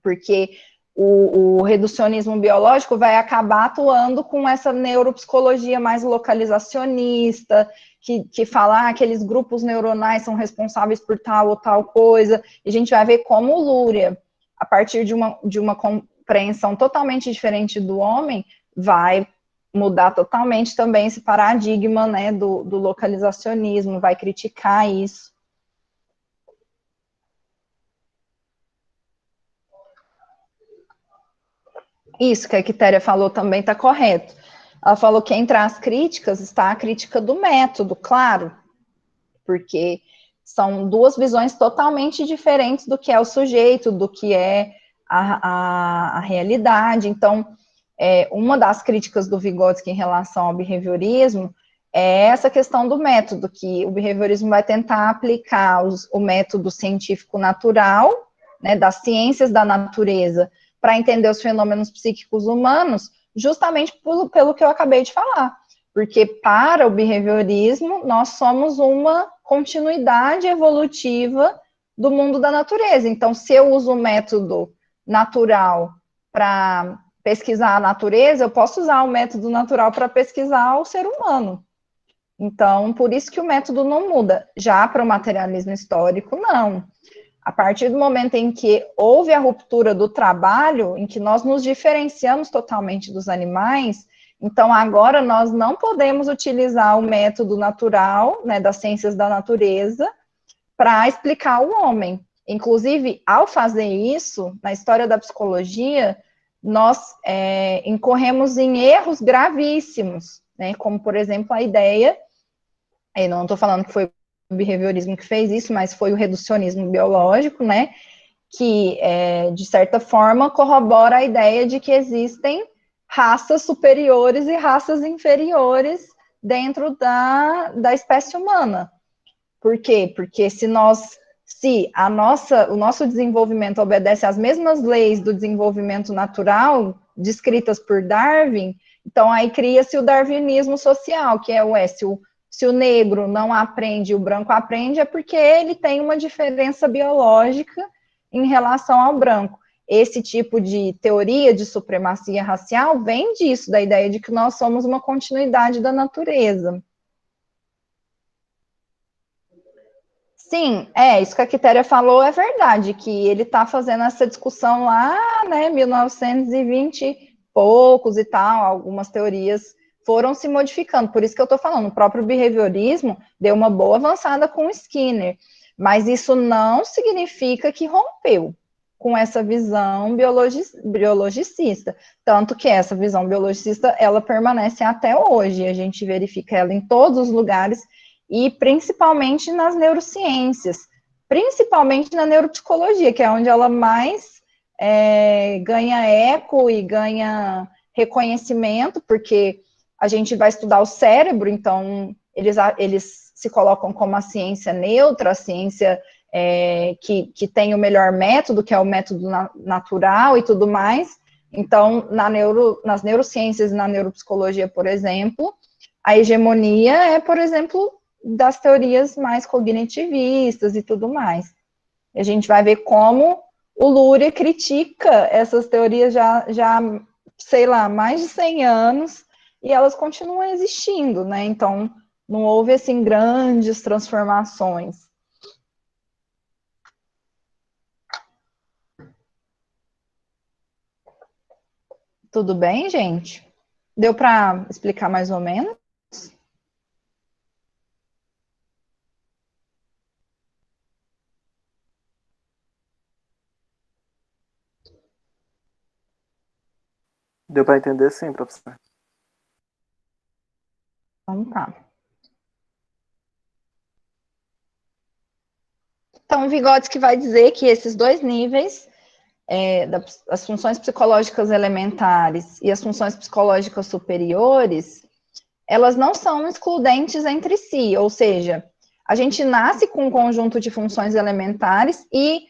porque o reducionismo biológico vai acabar atuando com essa neuropsicologia mais localizacionista, que fala aqueles grupos neuronais são responsáveis por tal ou tal coisa, e a gente vai ver como o Luria, a partir de uma compreensão totalmente diferente do homem, vai mudar totalmente também esse paradigma, né, do localizacionismo, vai criticar isso. Isso que a Quitéria falou também está correto. Ela falou que entre as críticas está a crítica do método, claro, porque são duas visões totalmente diferentes do que é o sujeito, do que é a realidade. Então, uma das críticas do Vygotsky em relação ao behaviorismo é essa questão do método, que o behaviorismo vai tentar aplicar o método científico natural, né, das ciências da natureza, para entender os fenômenos psíquicos humanos, justamente pelo que eu acabei de falar. Porque para o behaviorismo, nós somos uma continuidade evolutiva do mundo da natureza. Então, se eu uso o método natural para pesquisar a natureza, eu posso usar o método natural para pesquisar o ser humano. Então, por isso que o método não muda. Já para o materialismo histórico, não. A partir do momento em que houve a ruptura do trabalho, em que nós nos diferenciamos totalmente dos animais, então agora nós não podemos utilizar o método natural, né, das ciências da natureza, para explicar o homem. Inclusive, ao fazer isso, na história da psicologia, nós incorremos em erros gravíssimos, né, como, por exemplo, a ideia, eu não estou falando que foi o behaviorismo que fez isso, mas foi o reducionismo biológico, né, que, de certa forma, corrobora a ideia de que existem raças superiores e raças inferiores dentro da espécie humana. Por quê? Porque se o nosso desenvolvimento obedece às mesmas leis do desenvolvimento natural, descritas por Darwin, então aí cria-se o darwinismo social, que é se o negro não aprende e o branco aprende, é porque ele tem uma diferença biológica em relação ao branco. Esse tipo de teoria de supremacia racial vem disso, da ideia de que nós somos uma continuidade da natureza. Sim, isso que a Quitéria falou é verdade, que ele está fazendo essa discussão lá, né, 1920 e poucos e tal, algumas teorias foram se modificando, por isso que eu estou falando, o próprio behaviorismo deu uma boa avançada com o Skinner, mas isso não significa que rompeu com essa visão biologicista, tanto que essa visão biologicista, ela permanece até hoje, a gente verifica ela em todos os lugares, e principalmente nas neurociências, principalmente na neuropsicologia, que é onde ela mais ganha eco e ganha reconhecimento, porque a gente vai estudar o cérebro, então eles se colocam como a ciência neutra, a ciência que tem o melhor método, que é o método natural e tudo mais. Então, nas neurociências e na neuropsicologia, por exemplo, a hegemonia é, por exemplo, das teorias mais cognitivistas e tudo mais. E a gente vai ver como o Luria critica essas teorias já, sei lá, mais de 100 anos, e elas continuam existindo, né? Então, não houve, assim, grandes transformações. Tudo bem, gente? Deu para explicar mais ou menos? Deu para entender sim, professor. Então tá. Então, Vygotsky vai dizer que esses dois níveis, as funções psicológicas elementares e as funções psicológicas superiores, elas não são excludentes entre si, ou seja, a gente nasce com um conjunto de funções elementares e,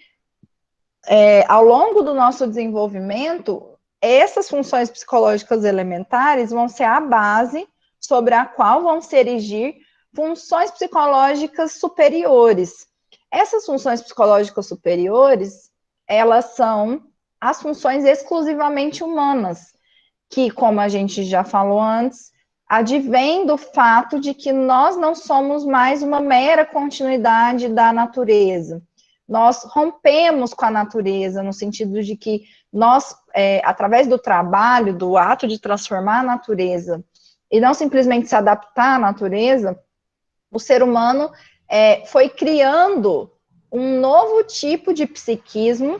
ao longo do nosso desenvolvimento, essas funções psicológicas elementares vão ser a base sobre a qual vão se erigir funções psicológicas superiores. Essas funções psicológicas superiores, elas são as funções exclusivamente humanas, que, como a gente já falou antes, advém do fato de que nós não somos mais uma mera continuidade da natureza. Nós rompemos com a natureza, no sentido de que nós, através do trabalho, do ato de transformar a natureza, e não simplesmente se adaptar à natureza, o ser humano foi criando um novo tipo de psiquismo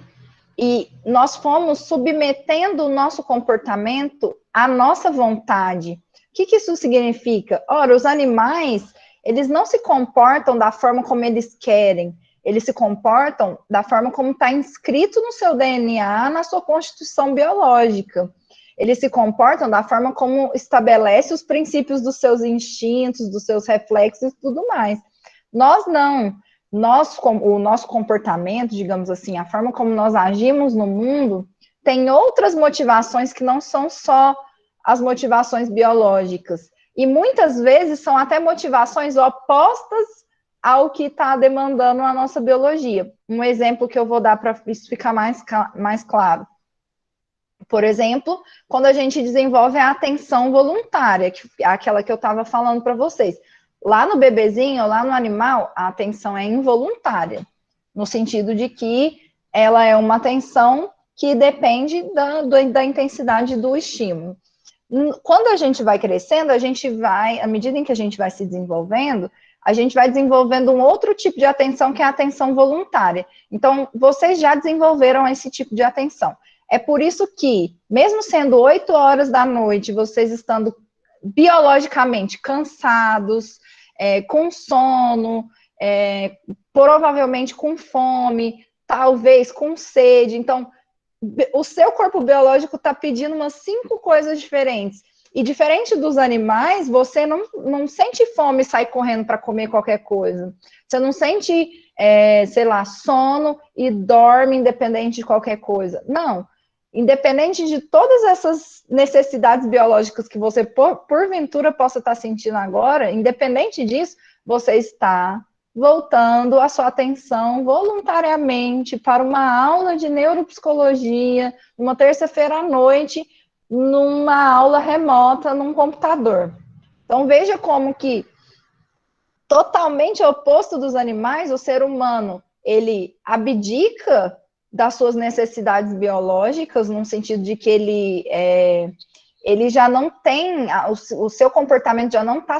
e nós fomos submetendo o nosso comportamento à nossa vontade. O que isso significa? Ora, os animais, eles não se comportam da forma como eles querem, eles se comportam da forma como está inscrito no seu DNA, na sua constituição biológica. Eles se comportam da forma como estabelece os princípios dos seus instintos, dos seus reflexos e tudo mais. Nós não. O nosso comportamento, digamos assim, a forma como nós agimos no mundo, tem outras motivações que não são só as motivações biológicas. E muitas vezes são até motivações opostas ao que está demandando a nossa biologia. Um exemplo que eu vou dar para isso ficar mais claro. Por exemplo, quando a gente desenvolve a atenção voluntária, aquela que eu estava falando para vocês. Lá no bebezinho, lá no animal, a atenção é involuntária, no sentido de que ela é uma atenção que depende da intensidade do estímulo. Quando a gente vai crescendo, à medida em que a gente vai se desenvolvendo, a gente vai desenvolvendo um outro tipo de atenção, que é a atenção voluntária. Então, vocês já desenvolveram esse tipo de atenção. É por isso que, mesmo sendo 8 horas da noite, vocês estando biologicamente cansados, com sono, provavelmente com fome, talvez com sede. Então, o seu corpo biológico está pedindo umas 5 coisas diferentes. E diferente dos animais, você não sente fome e sai correndo para comer qualquer coisa. Você não sente, sei lá, sono e dorme independente de qualquer coisa. Não. Independente de todas essas necessidades biológicas que você, porventura, possa estar sentindo agora, independente disso, você está voltando a sua atenção voluntariamente para uma aula de neuropsicologia, uma terça-feira à noite, numa aula remota, num computador. Então, veja como que, totalmente oposto dos animais, o ser humano, ele abdica das suas necessidades biológicas, no sentido de que ele já não tem, o seu comportamento já não está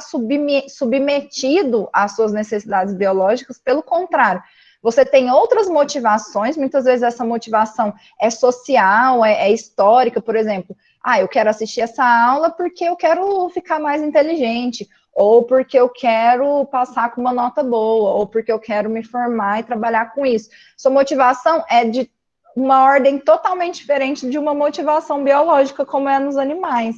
submetido às suas necessidades biológicas, pelo contrário, você tem outras motivações, muitas vezes essa motivação é social, é histórica, por exemplo, eu quero assistir essa aula porque eu quero ficar mais inteligente, ou porque eu quero passar com uma nota boa, ou porque eu quero me formar e trabalhar com isso. Sua motivação é de uma ordem totalmente diferente de uma motivação biológica, como é nos animais.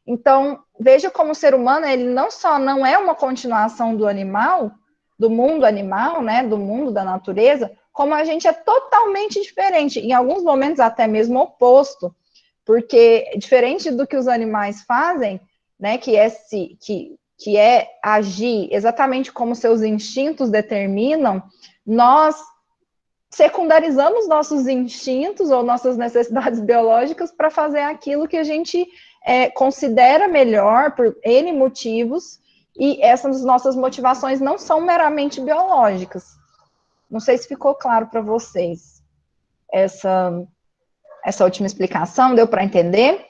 Então, veja como o ser humano, ele não só não é uma continuação do animal, do mundo animal, né, do mundo da natureza, como a gente é totalmente diferente, em alguns momentos até mesmo oposto, porque diferente do que os animais fazem, né, que é agir exatamente como seus instintos determinam, nós secundarizamos nossos instintos ou nossas necessidades biológicas para fazer aquilo que a gente considera melhor por N motivos, e essas nossas motivações não são meramente biológicas. Não sei se ficou claro para vocês essa última explicação, deu para entender?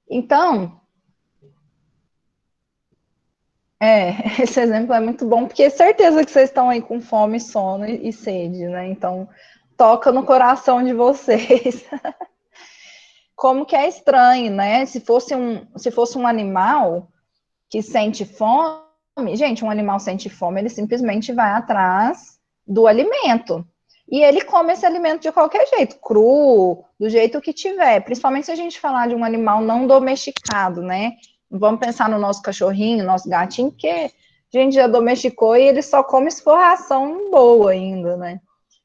Então, esse exemplo é muito bom, porque certeza que vocês estão aí com fome, sono e sede, né? Então, toca no coração de vocês. Como que é estranho, né? Se fosse um animal que sente fome, gente, um animal sente fome, ele simplesmente vai atrás do alimento. E ele come esse alimento de qualquer jeito, cru, do jeito que tiver. Principalmente se a gente falar de um animal não domesticado, né? Vamos pensar no nosso cachorrinho, nosso gatinho, que a gente já domesticou e ele só come se for ração boa ainda, né?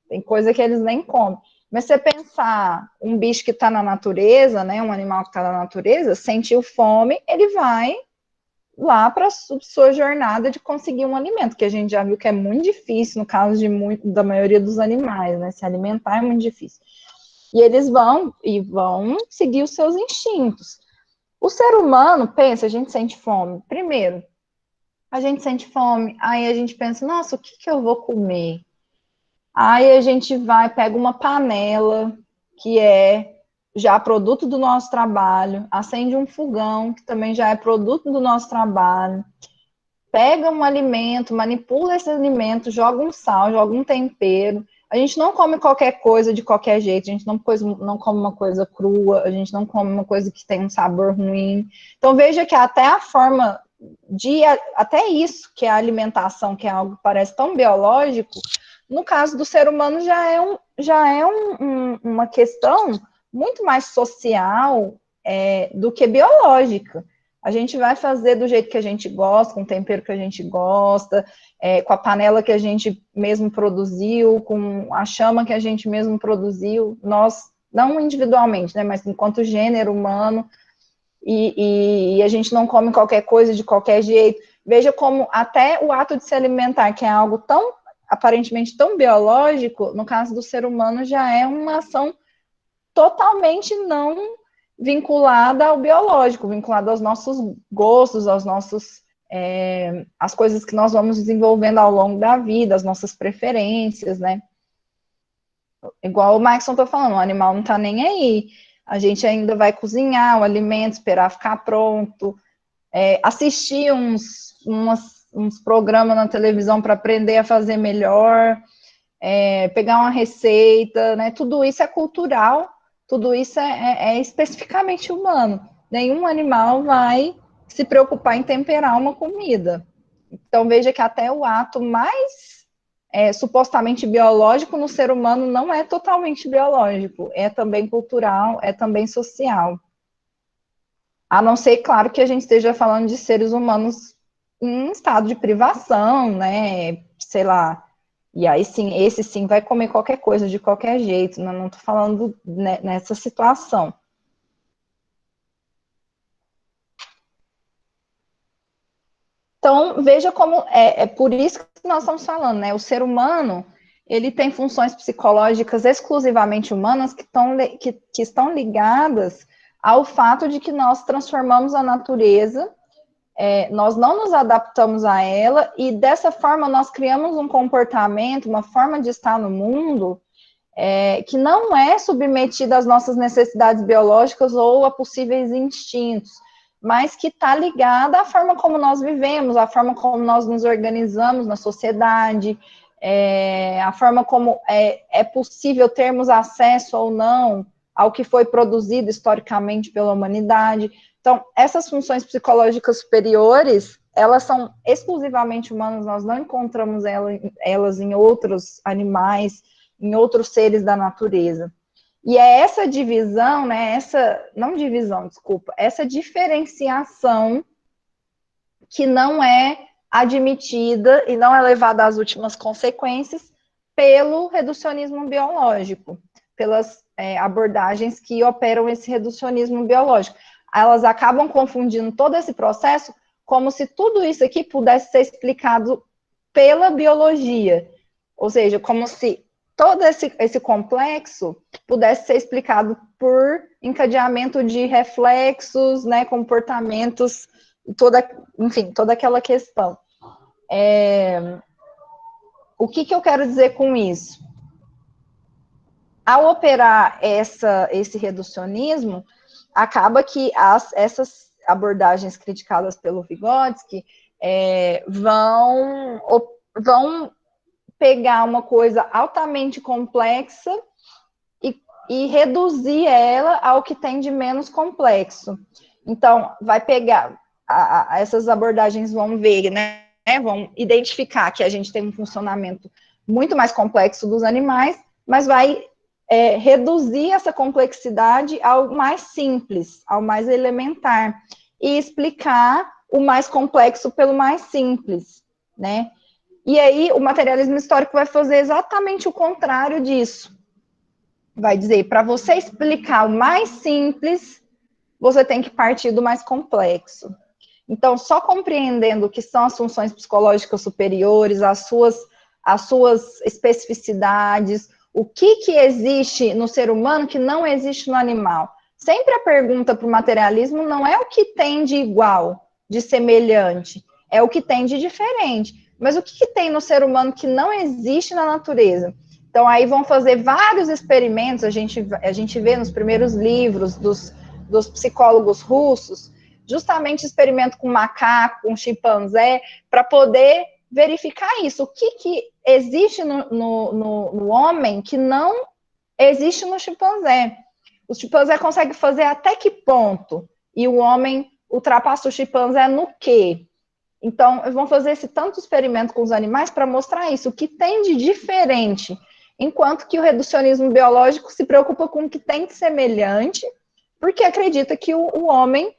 Tem coisa que eles nem comem. Mas você pensar um bicho que está na natureza, né? Um animal que está na natureza, sentiu fome, ele vai lá para a sua jornada de conseguir um alimento, que a gente já viu que é muito difícil no caso da maioria dos animais, né? Se alimentar é muito difícil. E eles vão seguir os seus instintos. O ser humano, pensa, a gente sente fome. Primeiro, a gente sente fome, aí a gente pensa, nossa, o que eu vou comer? Aí a gente vai, pega uma panela, que é já produto do nosso trabalho, acende um fogão, que também já é produto do nosso trabalho, pega um alimento, manipula esse alimento, joga um sal, joga um tempero. A gente não come qualquer coisa de qualquer jeito, a gente não come uma coisa crua, a gente não come uma coisa que tem um sabor ruim. Então veja que até a forma até isso, que é a alimentação, que é algo que parece tão biológico, no caso do ser humano já é uma questão muito mais social do que biológica. A gente vai fazer do jeito que a gente gosta, com o tempero que a gente gosta, com a panela que a gente mesmo produziu, com a chama que a gente mesmo produziu, nós, não individualmente, né, mas enquanto gênero humano, e a gente não come qualquer coisa de qualquer jeito. Veja como até o ato de se alimentar, que é algo tão, aparentemente tão biológico, no caso do ser humano, já é uma ação totalmente não vinculada ao biológico, vinculada aos nossos gostos, aos nossos as coisas que nós vamos desenvolvendo ao longo da vida, as nossas preferências, né? Igual o Maxon está falando, o animal não está nem aí. A gente ainda vai cozinhar o alimento, esperar ficar pronto, assistir uns programas na televisão para aprender a fazer melhor, pegar uma receita, né? Tudo isso é cultural, tudo isso é especificamente humano. Nenhum animal vai se preocupar em temperar uma comida. Então, veja que até o ato mais supostamente biológico no ser humano não é totalmente biológico, é também cultural, é também social. A não ser, claro, que a gente esteja falando de seres humanos em estado de privação, né? Sei lá. E aí sim, esse sim vai comer qualquer coisa de qualquer jeito. Não estou falando nessa situação. Então, veja como é por isso que nós estamos falando, né? O ser humano, ele tem funções psicológicas exclusivamente humanas que estão ligadas ao fato de que nós transformamos a natureza, nós não nos adaptamos a ela, e dessa forma nós criamos um comportamento, uma forma de estar no mundo, que não é submetida às nossas necessidades biológicas ou a possíveis instintos, mas que está ligada à forma como nós vivemos, à forma como nós nos organizamos na sociedade, a forma como é possível termos acesso ou não ao que foi produzido historicamente pela humanidade. Então, essas funções psicológicas superiores, elas são exclusivamente humanas, nós não encontramos elas em outros animais, em outros seres da natureza. E é essa divisão, né, essa diferenciação que não é admitida e não é levada às últimas consequências pelo reducionismo biológico, pelas abordagens que operam esse reducionismo biológico. Elas acabam confundindo todo esse processo como se tudo isso aqui pudesse ser explicado pela biologia, ou seja, como se todo esse complexo pudesse ser explicado por encadeamento de reflexos, né, comportamentos, enfim, toda aquela questão. O que eu quero dizer com isso? Ao operar esse reducionismo, acaba que essas abordagens criticadas pelo Vygotsky vão pegar uma coisa altamente complexa e reduzir ela ao que tem de menos complexo. Então, vai pegar, essas abordagens vão ver, né, vão identificar que a gente tem um funcionamento muito mais complexo dos animais, mas vai reduzir essa complexidade ao mais simples, ao mais elementar, e explicar o mais complexo pelo mais simples, né? E aí, o materialismo histórico vai fazer exatamente o contrário disso. Vai dizer, para você explicar o mais simples, você tem que partir do mais complexo. Então, só compreendendo o que são as funções psicológicas superiores, as suas especificidades, o que existe no ser humano que não existe no animal. Sempre a pergunta para o materialismo não é o que tem de igual, de semelhante, é o que tem de diferente. Mas o que tem no ser humano que não existe na natureza? Então, aí vão fazer vários experimentos, a gente vê nos primeiros livros dos psicólogos russos, justamente experimento com macaco, com chimpanzé, para poder verificar isso. O que existe no homem que não existe no chimpanzé? O chimpanzé consegue fazer até que ponto? E o homem ultrapassa o chimpanzé no quê? Então, vão fazer esse tanto experimento com os animais para mostrar isso, o que tem de diferente, enquanto que o reducionismo biológico se preocupa com o que tem de semelhante, porque acredita que o homem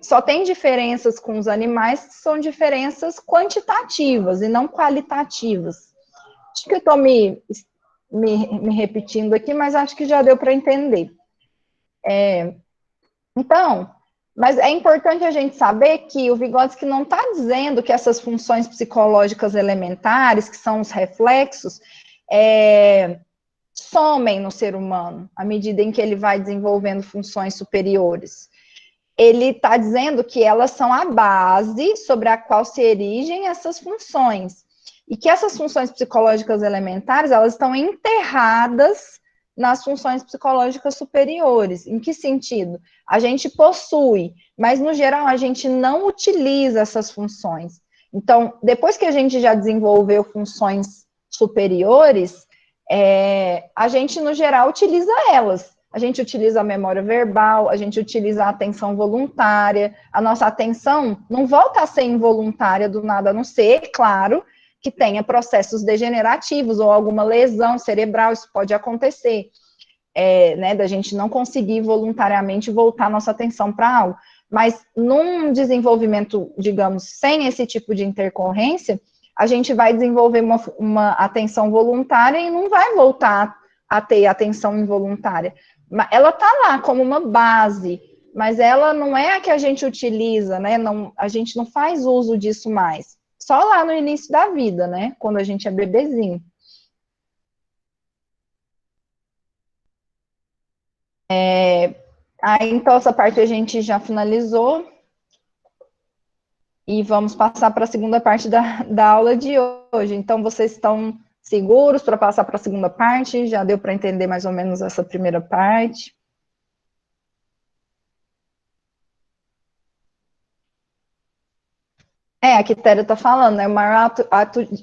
só tem diferenças com os animais, que são diferenças quantitativas e não qualitativas. Acho que eu estou me repetindo aqui, mas acho que já deu para entender. Então, mas é importante a gente saber que o Vygotsky não está dizendo que essas funções psicológicas elementares, que são os reflexos, somem no ser humano, à medida em que ele vai desenvolvendo funções superiores. Ele está dizendo que elas são a base sobre a qual se erigem essas funções, e que essas funções psicológicas elementares, elas estão enterradas nas funções psicológicas superiores. Em que sentido? A gente possui, mas no geral a gente não utiliza essas funções. Então, depois que a gente já desenvolveu funções superiores, a gente no geral utiliza elas. A gente utiliza a memória verbal, a gente utiliza a atenção voluntária, a nossa atenção não volta a ser involuntária do nada, a não ser, claro, que tenha processos degenerativos ou alguma lesão cerebral, isso pode acontecer, né, da gente não conseguir voluntariamente voltar nossa atenção para algo. Mas num desenvolvimento, digamos, sem esse tipo de intercorrência, a gente vai desenvolver uma atenção voluntária e não vai voltar a ter atenção involuntária. Ela está lá como uma base, mas ela não é a que a gente utiliza, né? Não, a gente não faz uso disso mais. Só lá no início da vida, né? Quando a gente é bebezinho. Aí, então, essa parte a gente já finalizou. E vamos passar para a segunda parte da aula de hoje. Então, vocês estão seguros para passar para a segunda parte? Já deu para entender mais ou menos essa primeira parte? A Quitéria está falando, né? O maior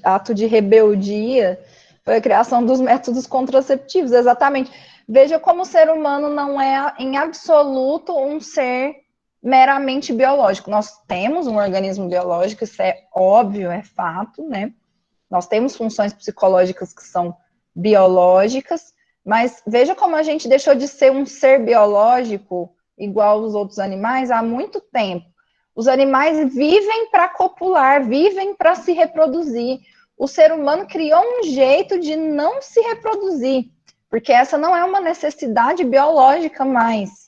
ato de rebeldia foi a criação dos métodos contraceptivos, exatamente. Veja como o ser humano não é, em absoluto, um ser meramente biológico. Nós temos um organismo biológico, isso é óbvio, é fato, né? Nós temos funções psicológicas que são biológicas, mas veja como a gente deixou de ser um ser biológico igual os outros animais há muito tempo. Os animais vivem para copular, vivem para se reproduzir. O ser humano criou um jeito de não se reproduzir, porque essa não é uma necessidade biológica mais.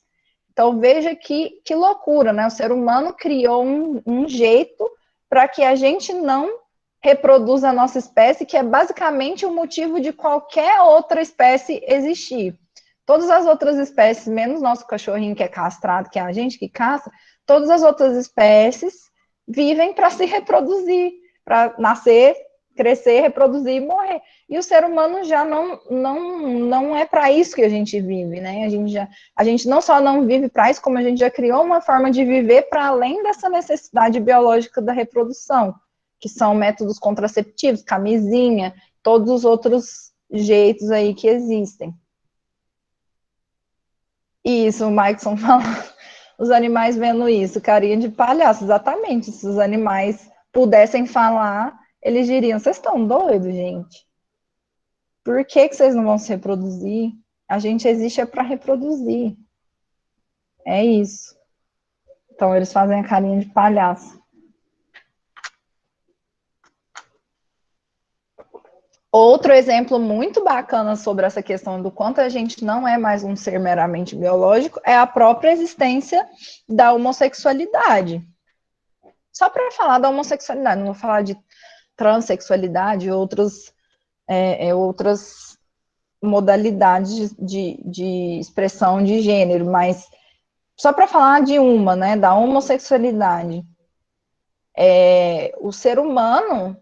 Então, veja que loucura, né? O ser humano criou um jeito para que a gente não reproduza a nossa espécie, que é basicamente o motivo de qualquer outra espécie existir. Todas as outras espécies, menos nosso cachorrinho que é castrado, que é a gente que castra, todas as outras espécies vivem para se reproduzir, para nascer, crescer, reproduzir e morrer. E o ser humano já não é para isso que a gente vive, né? A gente não só não vive para isso, como a gente já criou uma forma de viver para além dessa necessidade biológica da reprodução, que são métodos contraceptivos, camisinha, todos os outros jeitos aí que existem. Isso, o Maikson falando, os animais vendo isso, carinha de palhaço, exatamente. Se os animais pudessem falar, eles diriam, vocês estão doidos, gente? Por que vocês não vão se reproduzir? A gente existe é para reproduzir. É isso. Então, eles fazem a carinha de palhaço. Outro exemplo muito bacana sobre essa questão do quanto a gente não é mais um ser meramente biológico é a própria existência da homossexualidade. Só para falar da homossexualidade, não vou falar de transexualidade e outras modalidades de expressão de gênero, mas só para falar de uma, né, da homossexualidade. O ser humano,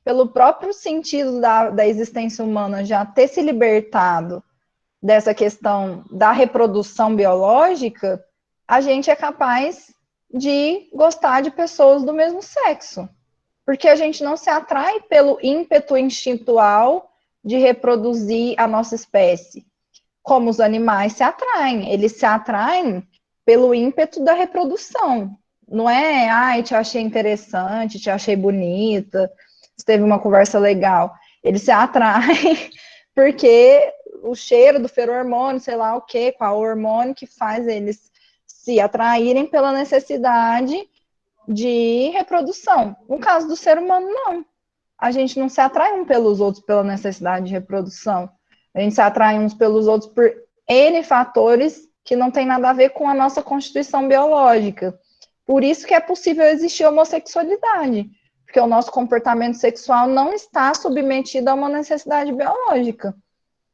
pelo próprio sentido da existência humana já ter se libertado dessa questão da reprodução biológica, a gente é capaz de gostar de pessoas do mesmo sexo, porque a gente não se atrai pelo ímpeto instintual de reproduzir a nossa espécie, como os animais se atraem, eles se atraem pelo ímpeto da reprodução, não é, ai, te achei interessante, te achei bonita, teve uma conversa legal, eles se atraem porque o cheiro do feromônio, sei lá o que, qual hormônio que faz eles se atraírem pela necessidade de reprodução. No caso do ser humano, não. A gente não se atrai uns pelos outros pela necessidade de reprodução. A gente se atrai uns pelos outros por N fatores que não tem nada a ver com a nossa constituição biológica. Por isso que é possível existir homossexualidade, porque o nosso comportamento sexual não está submetido a uma necessidade biológica.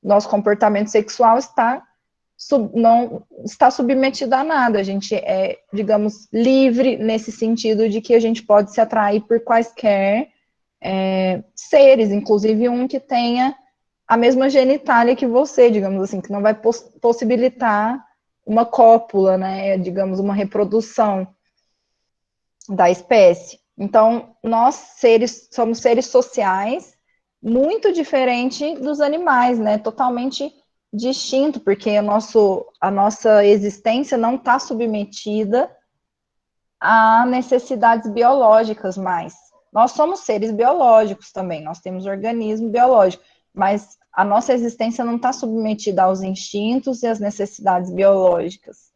Nosso comportamento sexual não está submetido a nada. A gente é, digamos, livre nesse sentido de que a gente pode se atrair por quaisquer seres, inclusive um que tenha a mesma genitália que você, digamos assim, que não vai possibilitar uma cópula, né, digamos, uma reprodução da espécie. Então, nós somos seres sociais, muito diferente dos animais, né, totalmente distinto, porque a nossa existência não está submetida a necessidades biológicas mais. Nós somos seres biológicos também, nós temos organismo biológico, mas a nossa existência não está submetida aos instintos e às necessidades biológicas.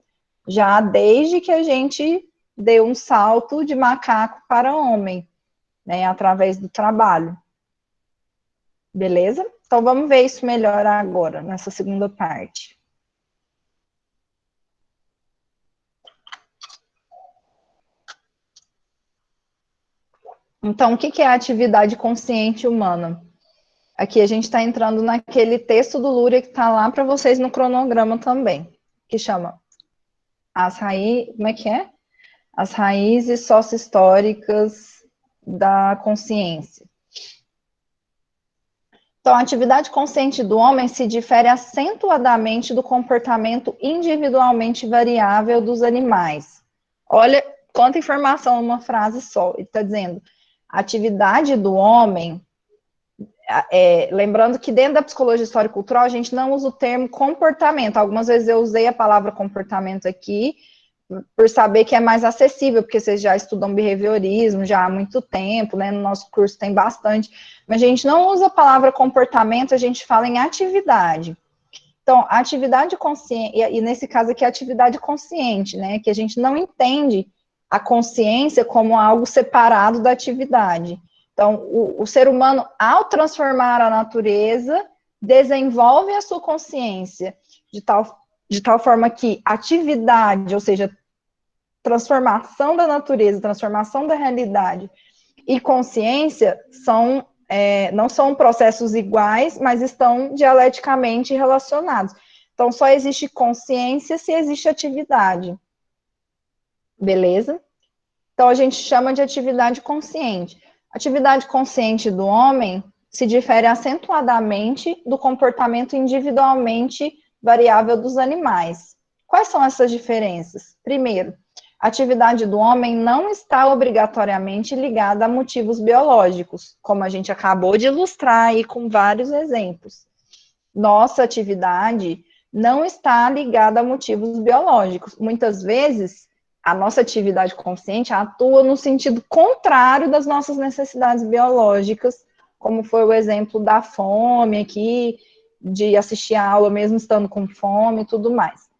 Já desde que a gente deu um salto de macaco para homem, né, através do trabalho. Beleza? Então, vamos ver isso melhor agora, nessa segunda parte. Então, o que é a atividade consciente humana? Aqui a gente está entrando naquele texto do Luria que está lá para vocês no cronograma também, que chama como é que é? As raízes sócio-históricas da consciência. Então, a atividade consciente do homem se difere acentuadamente do comportamento individualmente variável dos animais. Olha quanta informação numa frase só. Ele está dizendo, a atividade do homem, lembrando que dentro da psicologia histórica e cultural, a gente não usa o termo comportamento. Algumas vezes eu usei a palavra comportamento aqui, por saber que é mais acessível, porque vocês já estudam behaviorismo já há muito tempo, né? No nosso curso tem bastante, mas a gente não usa a palavra comportamento, a gente fala em atividade. Então, a atividade consciente, e nesse caso aqui, a atividade consciente, né? Que a gente não entende a consciência como algo separado da atividade. Então, o ser humano, ao transformar a natureza, desenvolve a sua consciência de tal forma que atividade, ou seja, transformação da natureza, transformação da realidade e consciência não são processos iguais, mas estão dialeticamente relacionados. Então, só existe consciência se existe atividade. Beleza? Então, a gente chama de atividade consciente. Atividade consciente do homem se difere acentuadamente do comportamento individualmente variável dos animais. Quais são essas diferenças? Primeiro, a atividade do homem não está obrigatoriamente ligada a motivos biológicos, como a gente acabou de ilustrar aí com vários exemplos. Nossa atividade não está ligada a motivos biológicos. Muitas vezes, a nossa atividade consciente atua no sentido contrário das nossas necessidades biológicas, como foi o exemplo da fome aqui, de assistir a aula mesmo estando com fome e tudo mais.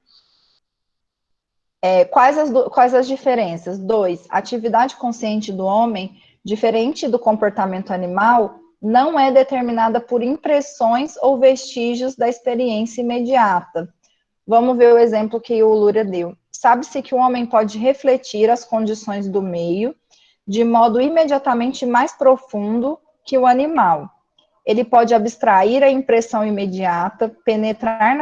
Quais as diferenças? 2, a atividade consciente do homem, diferente do comportamento animal, não é determinada por impressões ou vestígios da experiência imediata. Vamos ver o exemplo que o Lúria deu. Sabe-se que o homem pode refletir as condições do meio de modo imediatamente mais profundo que o animal. Ele pode abstrair a impressão imediata, penetrar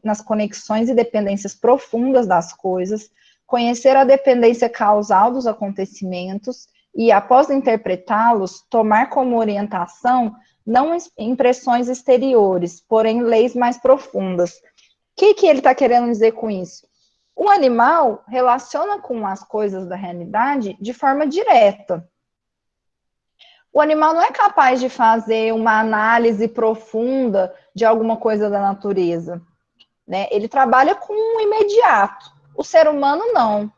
nas conexões e dependências profundas das coisas, conhecer a dependência causal dos acontecimentos e, após interpretá-los, tomar como orientação não impressões exteriores, porém leis mais profundas. O que ele está querendo dizer com isso? O animal relaciona com as coisas da realidade de forma direta. O animal não é capaz de fazer uma análise profunda de alguma coisa da natureza, né? Ele trabalha com o imediato. O ser humano não.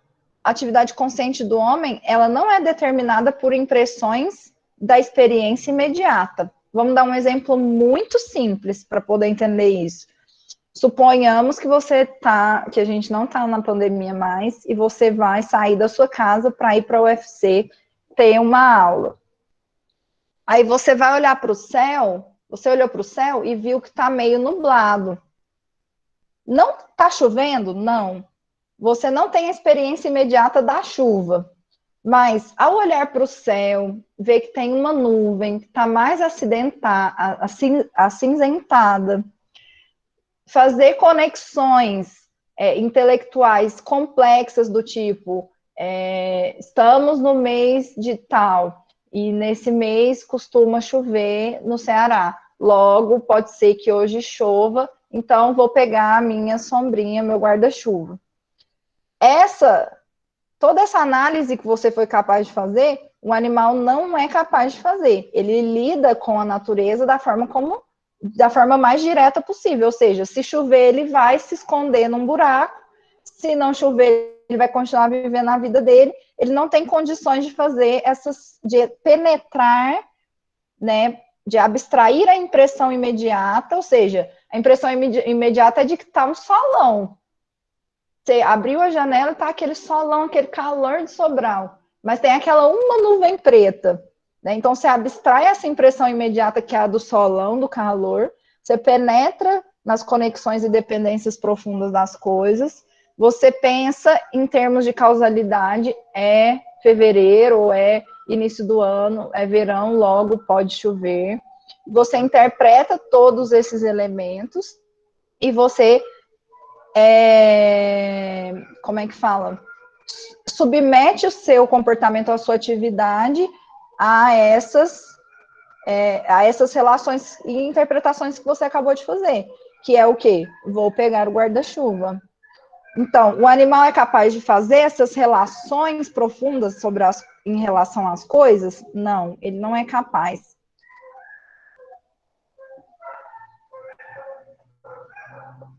A atividade consciente do homem, ela não é determinada por impressões da experiência imediata. Vamos dar um exemplo muito simples para poder entender isso. Suponhamos que que a gente não está na pandemia mais e você vai sair da sua casa para ir para o UFC ter uma aula. Aí você vai olhar para o céu, você olhou para o céu e viu que está meio nublado. Não está chovendo? Não. Você não tem a experiência imediata da chuva. Mas, ao olhar para o céu, ver que tem uma nuvem que está mais acinzentada, fazer conexões intelectuais complexas do tipo, estamos no mês de tal, e nesse mês costuma chover no Ceará. Logo, pode ser que hoje chova, então vou pegar a minha sombrinha, meu guarda-chuva. Toda essa análise que você foi capaz de fazer, o animal não é capaz de fazer. Ele lida com a natureza da forma mais direta possível. Ou seja, se chover, ele vai se esconder num buraco. Se não chover, ele vai continuar vivendo a vida dele. Ele não tem condições de fazer de penetrar, né, de abstrair a impressão imediata, ou seja, a impressão imediata é de que está um solão. Você abriu a janela e está aquele solão, aquele calor de Sobral, mas tem aquela uma nuvem preta, né? Então você abstrai essa impressão imediata que é a do solão, do calor, você penetra nas conexões e dependências profundas das coisas, você pensa em termos de causalidade, é fevereiro, ou é início do ano, é verão, logo pode chover. Você interpreta todos esses elementos e você como é que fala? Submete o seu comportamento, a sua atividade a essas relações e interpretações que você acabou de fazer, que é o quê? Vou pegar o guarda-chuva. Então, o animal é capaz de fazer essas relações profundas em relação às coisas? Não, ele não é capaz.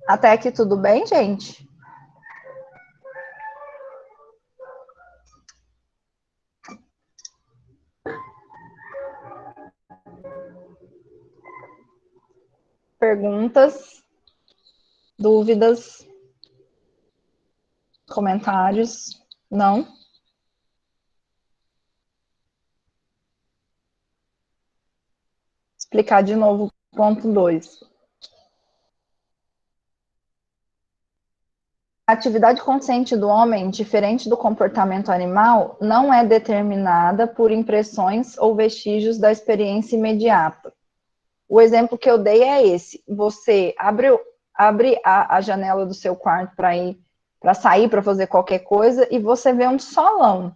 Até aqui tudo bem, gente? Perguntas, dúvidas, comentários? Não? Explicar de novo o ponto 2. A atividade consciente do homem, diferente do comportamento animal, não é determinada por impressões ou vestígios da experiência imediata. O exemplo que eu dei é esse. Você abre a janela do seu quarto para sair, para fazer qualquer coisa, e você vê um solão.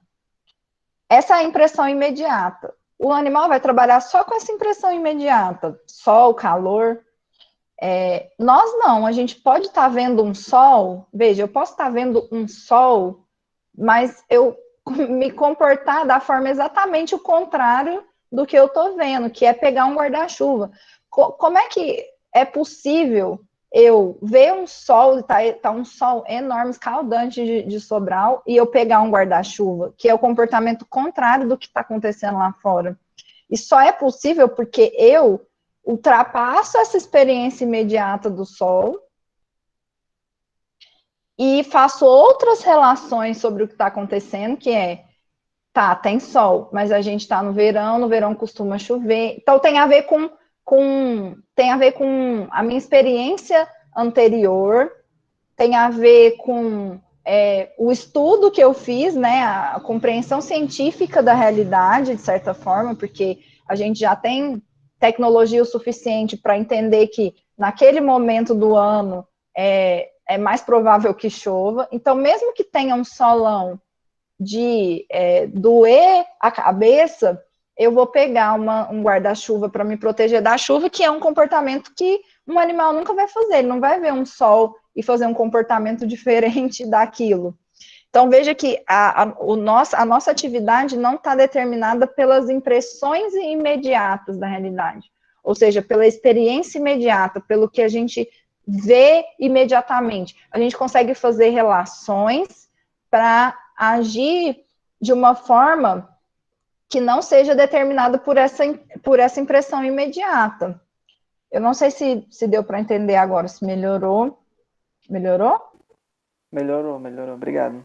Essa é a impressão imediata. O animal vai trabalhar só com essa impressão imediata. Sol, calor. Nós não, a gente pode estar vendo um sol, veja, eu posso estar vendo um sol, mas eu me comportar da forma exatamente o contrário do que eu estou vendo, que é pegar um guarda-chuva. Como é que é possível eu ver um sol, tá um sol enorme, escaldante de Sobral, e eu pegar um guarda-chuva, que é o comportamento contrário do que está acontecendo lá fora? E só é possível porque eu ultrapasso essa experiência imediata do sol e faço outras relações sobre o que está acontecendo, que é, tem sol, mas a gente está no verão costuma chover, então tem a ver com a minha experiência anterior, tem a ver com o estudo que eu fiz, né, a compreensão científica da realidade, de certa forma, porque a gente já tem tecnologia o suficiente para entender que naquele momento do ano é mais provável que chova. Então, mesmo que tenha um solão de doer a cabeça, eu vou pegar um guarda-chuva para me proteger da chuva, que é um comportamento que um animal nunca vai fazer. Ele não vai ver um sol e fazer um comportamento diferente daquilo. Então, veja que a nossa atividade não está determinada pelas impressões imediatas da realidade, ou seja, pela experiência imediata, pelo que a gente vê imediatamente. A gente consegue fazer relações para agir de uma forma que não seja determinada por essa impressão imediata. Eu não sei se deu para entender agora, se melhorou. Melhorou? Melhorou, obrigado.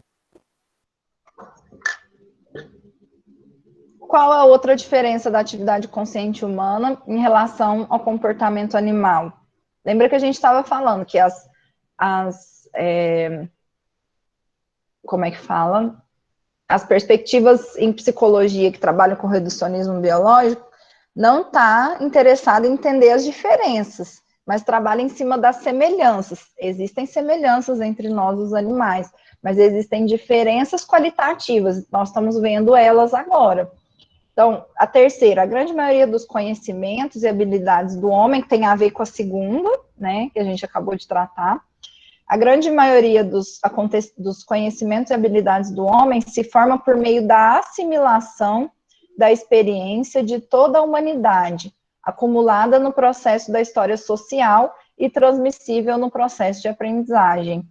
Qual a outra diferença da atividade consciente humana em relação ao comportamento animal? Lembra que a gente estava falando que como é que fala? As perspectivas em psicologia que trabalham com reducionismo biológico não está interessada em entender as diferenças, mas trabalha em cima das semelhanças. Existem semelhanças entre nós, os animais, mas existem diferenças qualitativas. Nós estamos vendo elas agora. Então, a terceira, a grande maioria dos conhecimentos e habilidades do homem tem a ver com a segunda, né, que a gente acabou de tratar. A grande maioria dos conhecimentos e habilidades do homem se forma por meio da assimilação da experiência de toda a humanidade, acumulada no processo da história social e transmissível no processo de aprendizagem.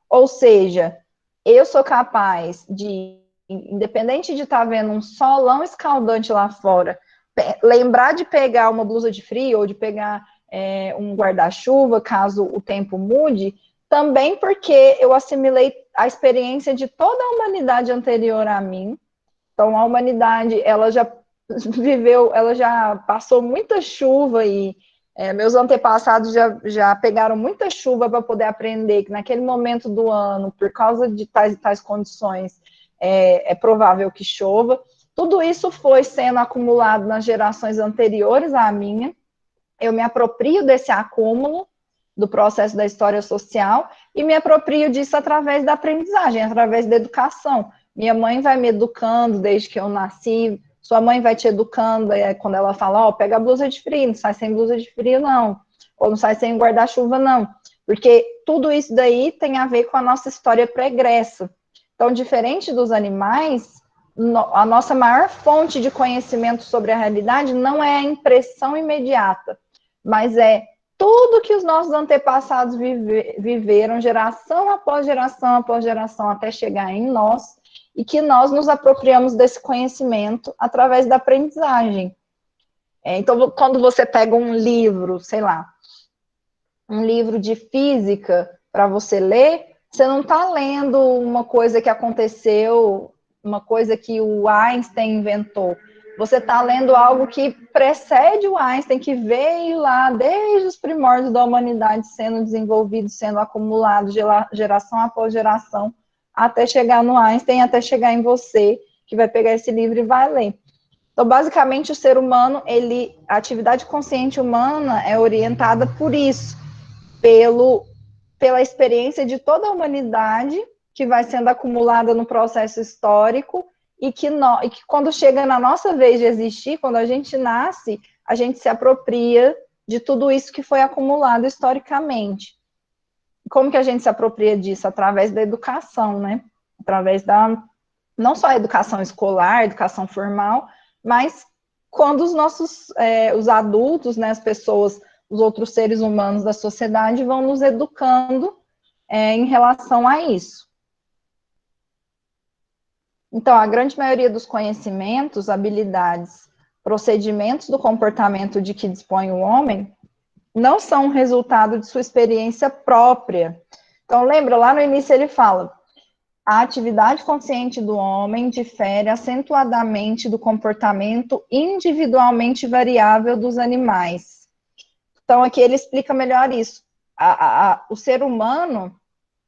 Ou seja, eu sou capaz de, independente de estar vendo um solão escaldante lá fora, lembrar de pegar uma blusa de frio ou de pegar um guarda-chuva, caso o tempo mude, também porque eu assimilei a experiência de toda a humanidade anterior a mim. Então, a humanidade, ela já viveu, ela já passou muita chuva e meus antepassados já pegaram muita chuva para poder aprender que naquele momento do ano, por causa de tais condições, é provável que chova. Tudo isso foi sendo acumulado nas gerações anteriores à minha. Eu me aproprio desse acúmulo do processo da história social e me aproprio disso através da aprendizagem, através da educação. Minha mãe vai me educando desde que eu nasci, sua mãe vai te educando quando ela fala, pega a blusa de frio, não sai sem blusa de frio, não. Ou não sai sem guarda-chuva, não. Porque tudo isso daí tem a ver com a nossa história pregressa. Então, diferente dos animais, a nossa maior fonte de conhecimento sobre a realidade não é a impressão imediata, mas é tudo que os nossos antepassados viveram, geração após geração, até chegar em nós, e que nós nos apropriamos desse conhecimento através da aprendizagem. Então, quando você pega um livro, sei lá, um livro de física para você ler, você não está lendo uma coisa que aconteceu, uma coisa que o Einstein inventou. Você está lendo algo que precede o Einstein, que veio lá desde os primórdios da humanidade sendo desenvolvido, sendo acumulado geração após geração, até chegar no Einstein, até chegar em você, que vai pegar esse livro e vai ler. Então, basicamente, o ser humano, a atividade consciente humana é orientada por isso, pela experiência de toda a humanidade que vai sendo acumulada no processo histórico e que quando chega na nossa vez de existir, quando a gente nasce, a gente se apropria de tudo isso que foi acumulado historicamente. Como que a gente se apropria disso? Através da educação, né? Através não só a educação escolar, educação formal, mas quando os adultos, né, as pessoas, os outros seres humanos da sociedade vão nos educando em relação a isso. Então, a grande maioria dos conhecimentos, habilidades, procedimentos do comportamento de que dispõe o homem não são resultado de sua experiência própria. Então, lembra, lá no início ele fala: a atividade consciente do homem difere acentuadamente do comportamento individualmente variável dos animais. Então, aqui ele explica melhor isso. O ser humano,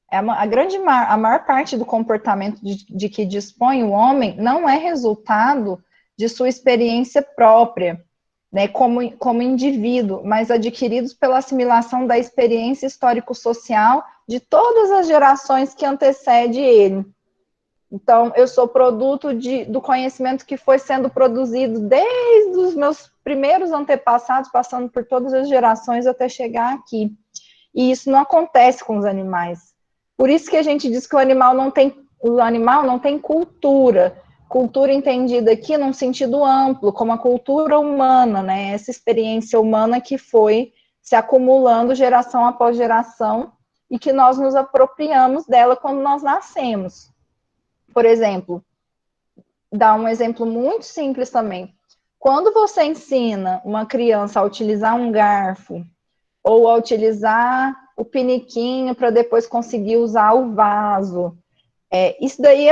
a maior parte do comportamento de que dispõe o homem não é resultado de sua experiência própria, né, como indivíduo, mas adquiridos pela assimilação da experiência histórico-social de todas as gerações que antecedem ele. Então, eu sou produto do conhecimento que foi sendo produzido desde os meus primeiros antepassados, passando por todas as gerações até chegar aqui. E isso não acontece com os animais. Por isso que a gente diz que o animal não tem cultura. Cultura entendida aqui num sentido amplo, como a cultura humana, né? Essa experiência humana que foi se acumulando geração após geração e que nós nos apropriamos dela quando nós nascemos. Por exemplo, dá um exemplo muito simples também. Quando você ensina uma criança a utilizar um garfo ou a utilizar o piniquinho para depois conseguir usar o vaso, isso daí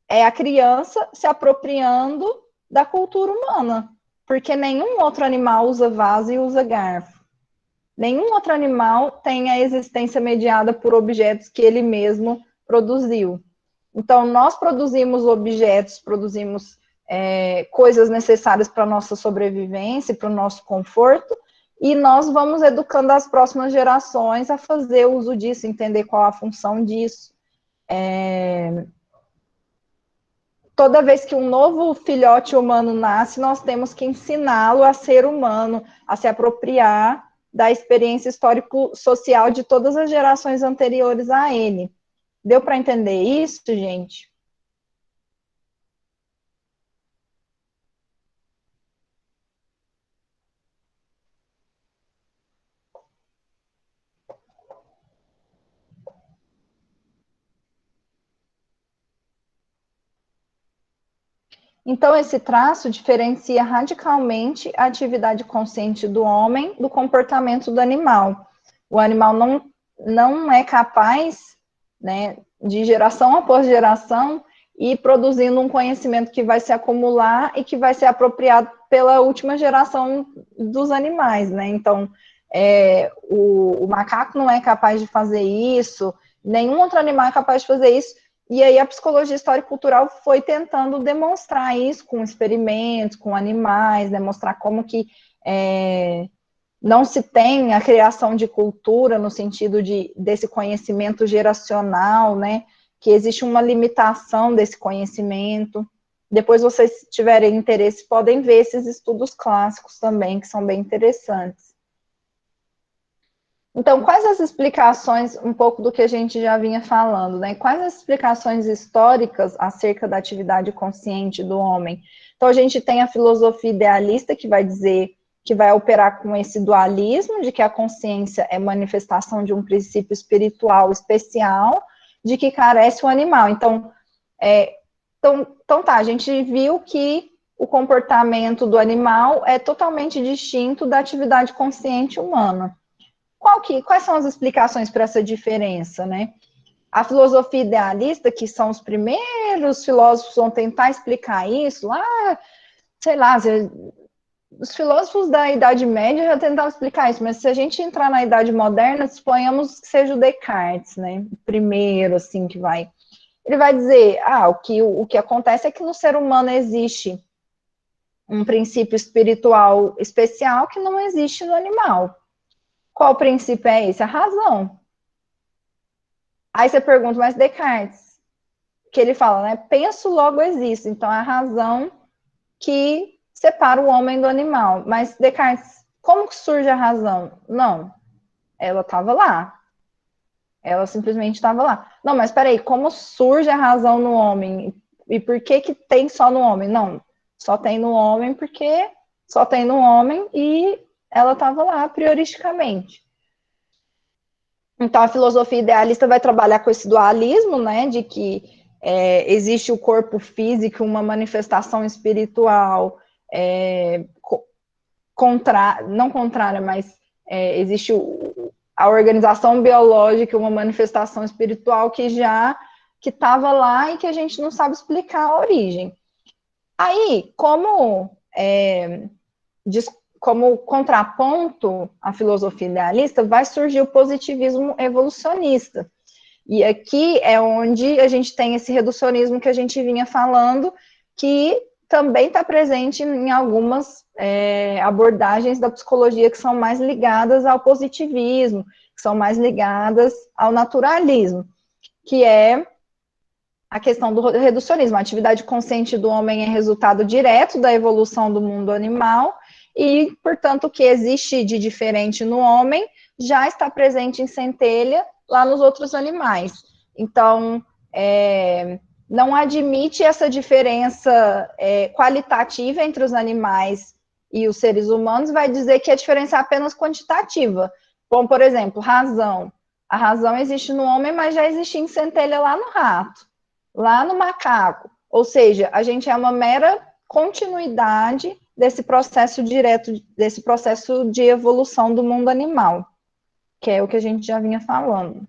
é a criança se apropriando da cultura humana, porque nenhum outro animal usa vaso e usa garfo. Nenhum outro animal tem a existência mediada por objetos que ele mesmo produziu. Então, nós produzimos objetos, produzimos coisas necessárias para a nossa sobrevivência, para o nosso conforto, e nós vamos educando as próximas gerações a fazer uso disso, entender qual a função disso. Toda vez que um novo filhote humano nasce, nós temos que ensiná-lo a ser humano, a se apropriar da experiência histórico-social de todas as gerações anteriores a ele. Deu para entender isso, gente? Então, esse traço diferencia radicalmente a atividade consciente do homem do comportamento do animal. O animal não é capaz, né, de geração após geração, ir produzindo um conhecimento que vai se acumular e que vai ser apropriado pela última geração dos animais, né? Então, o macaco não é capaz de fazer isso, nenhum outro animal é capaz de fazer isso. E aí a psicologia histórico-cultural foi tentando demonstrar isso com experimentos, com animais, demonstrar como que não se tem a criação de cultura no sentido desse conhecimento geracional, né? Que existe uma limitação desse conhecimento. Depois, vocês tiverem interesse, podem ver esses estudos clássicos também, que são bem interessantes. Então, quais as explicações, um pouco do que a gente já vinha falando, né? Quais as explicações históricas acerca da atividade consciente do homem? Então, a gente tem a filosofia idealista, que vai dizer, que vai operar com esse dualismo, de que a consciência é manifestação de um princípio espiritual especial, de que carece o animal. Então, tá, a gente viu que o comportamento do animal é totalmente distinto da atividade consciente humana. Quais são as explicações para essa diferença, né? A filosofia idealista, que são os primeiros filósofos vão tentar explicar isso, lá, sei lá, os filósofos da Idade Média já tentavam explicar isso, mas se a gente entrar na Idade Moderna, suponhamos que seja o Descartes, né? O primeiro, assim, que vai. Ele vai dizer, o que acontece é que no ser humano existe um princípio espiritual especial que não existe no animal. Qual princípio é esse? A razão. Aí você pergunta, mas Descartes, que ele fala, né? Penso, logo existo. Então, é a razão que separa o homem do animal. Mas, Descartes, como que surge a razão? Não, ela estava lá. Ela simplesmente estava lá. Não, mas peraí, como surge a razão no homem? E por que que tem só no homem? Não, só tem no homem porque só tem no homem e ela estava lá prioristicamente. Então, a filosofia idealista vai trabalhar com esse dualismo, né, de que existe o corpo físico, uma manifestação espiritual, não contrária, mas existe a organização biológica, uma manifestação espiritual que estava lá e que a gente não sabe explicar a origem. Aí, como contraponto à filosofia idealista, vai surgir o positivismo evolucionista. E aqui é onde a gente tem esse reducionismo que a gente vinha falando, que também está presente em algumas abordagens da psicologia que são mais ligadas ao positivismo, que são mais ligadas ao naturalismo, que é a questão do reducionismo. A atividade consciente do homem é resultado direto da evolução do mundo animal e, portanto, o que existe de diferente no homem já está presente em centelha lá nos outros animais. Então, não admite essa diferença qualitativa entre os animais e os seres humanos, vai dizer que a diferença é apenas quantitativa. Como, por exemplo, razão. A razão existe no homem, mas já existia em centelha lá no rato, lá no macaco. Ou seja, a gente é uma mera continuidade desse processo direto, desse processo de evolução do mundo animal, que é o que a gente já vinha falando.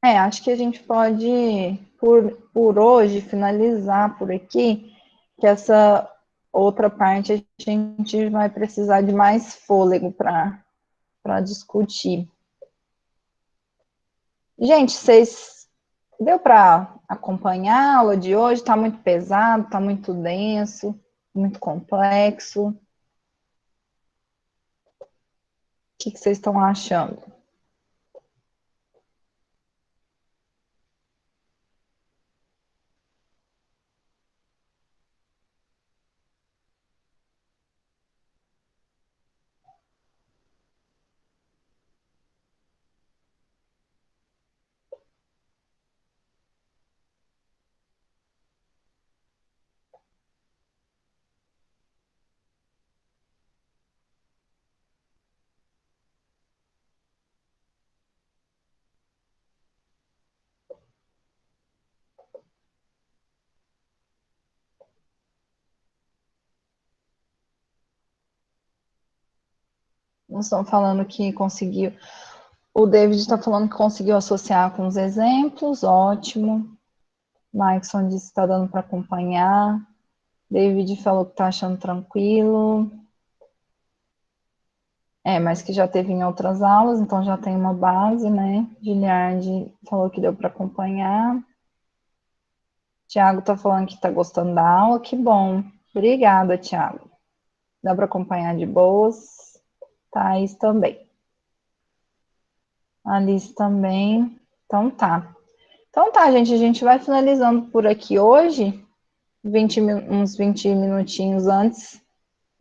Acho que a gente pode, por hoje, finalizar por aqui, que essa outra parte a gente vai precisar de mais fôlego para discutir. Gente, deu para acompanhar a aula de hoje? Está muito pesado, está muito denso, muito complexo. O que vocês estão achando? Nós estamos falando que conseguiu. O David está falando que conseguiu associar com os exemplos, ótimo. Maikson disse que está dando para acompanhar. David falou que está achando tranquilo. Mas que já teve em outras aulas, então já tem uma base, né? Giliard falou que deu para acompanhar. Tiago está falando que está gostando da aula, que bom. Obrigada, Tiago. Dá para acompanhar de boas. Thaís também. Alice também. Então tá. Então tá, gente, a gente vai finalizando por aqui hoje, uns 20 minutinhos antes,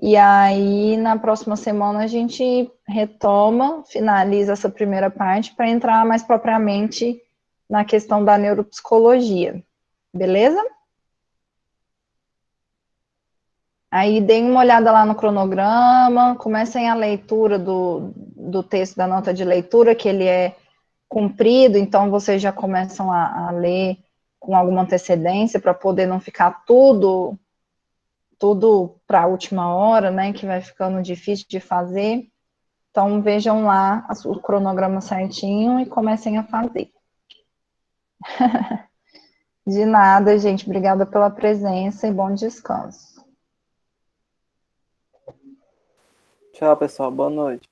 e aí na próxima semana a gente retoma, finaliza essa primeira parte para entrar mais propriamente na questão da neuropsicologia, beleza? Aí deem uma olhada lá no cronograma, comecem a leitura do texto da nota de leitura, que ele é comprido, então vocês já começam a ler com alguma antecedência para poder não ficar tudo para a última hora, né, que vai ficando difícil de fazer. Então, vejam lá o cronograma certinho e comecem a fazer. De nada, gente. Obrigada pela presença e bom descanso. Tchau, pessoal. Boa noite.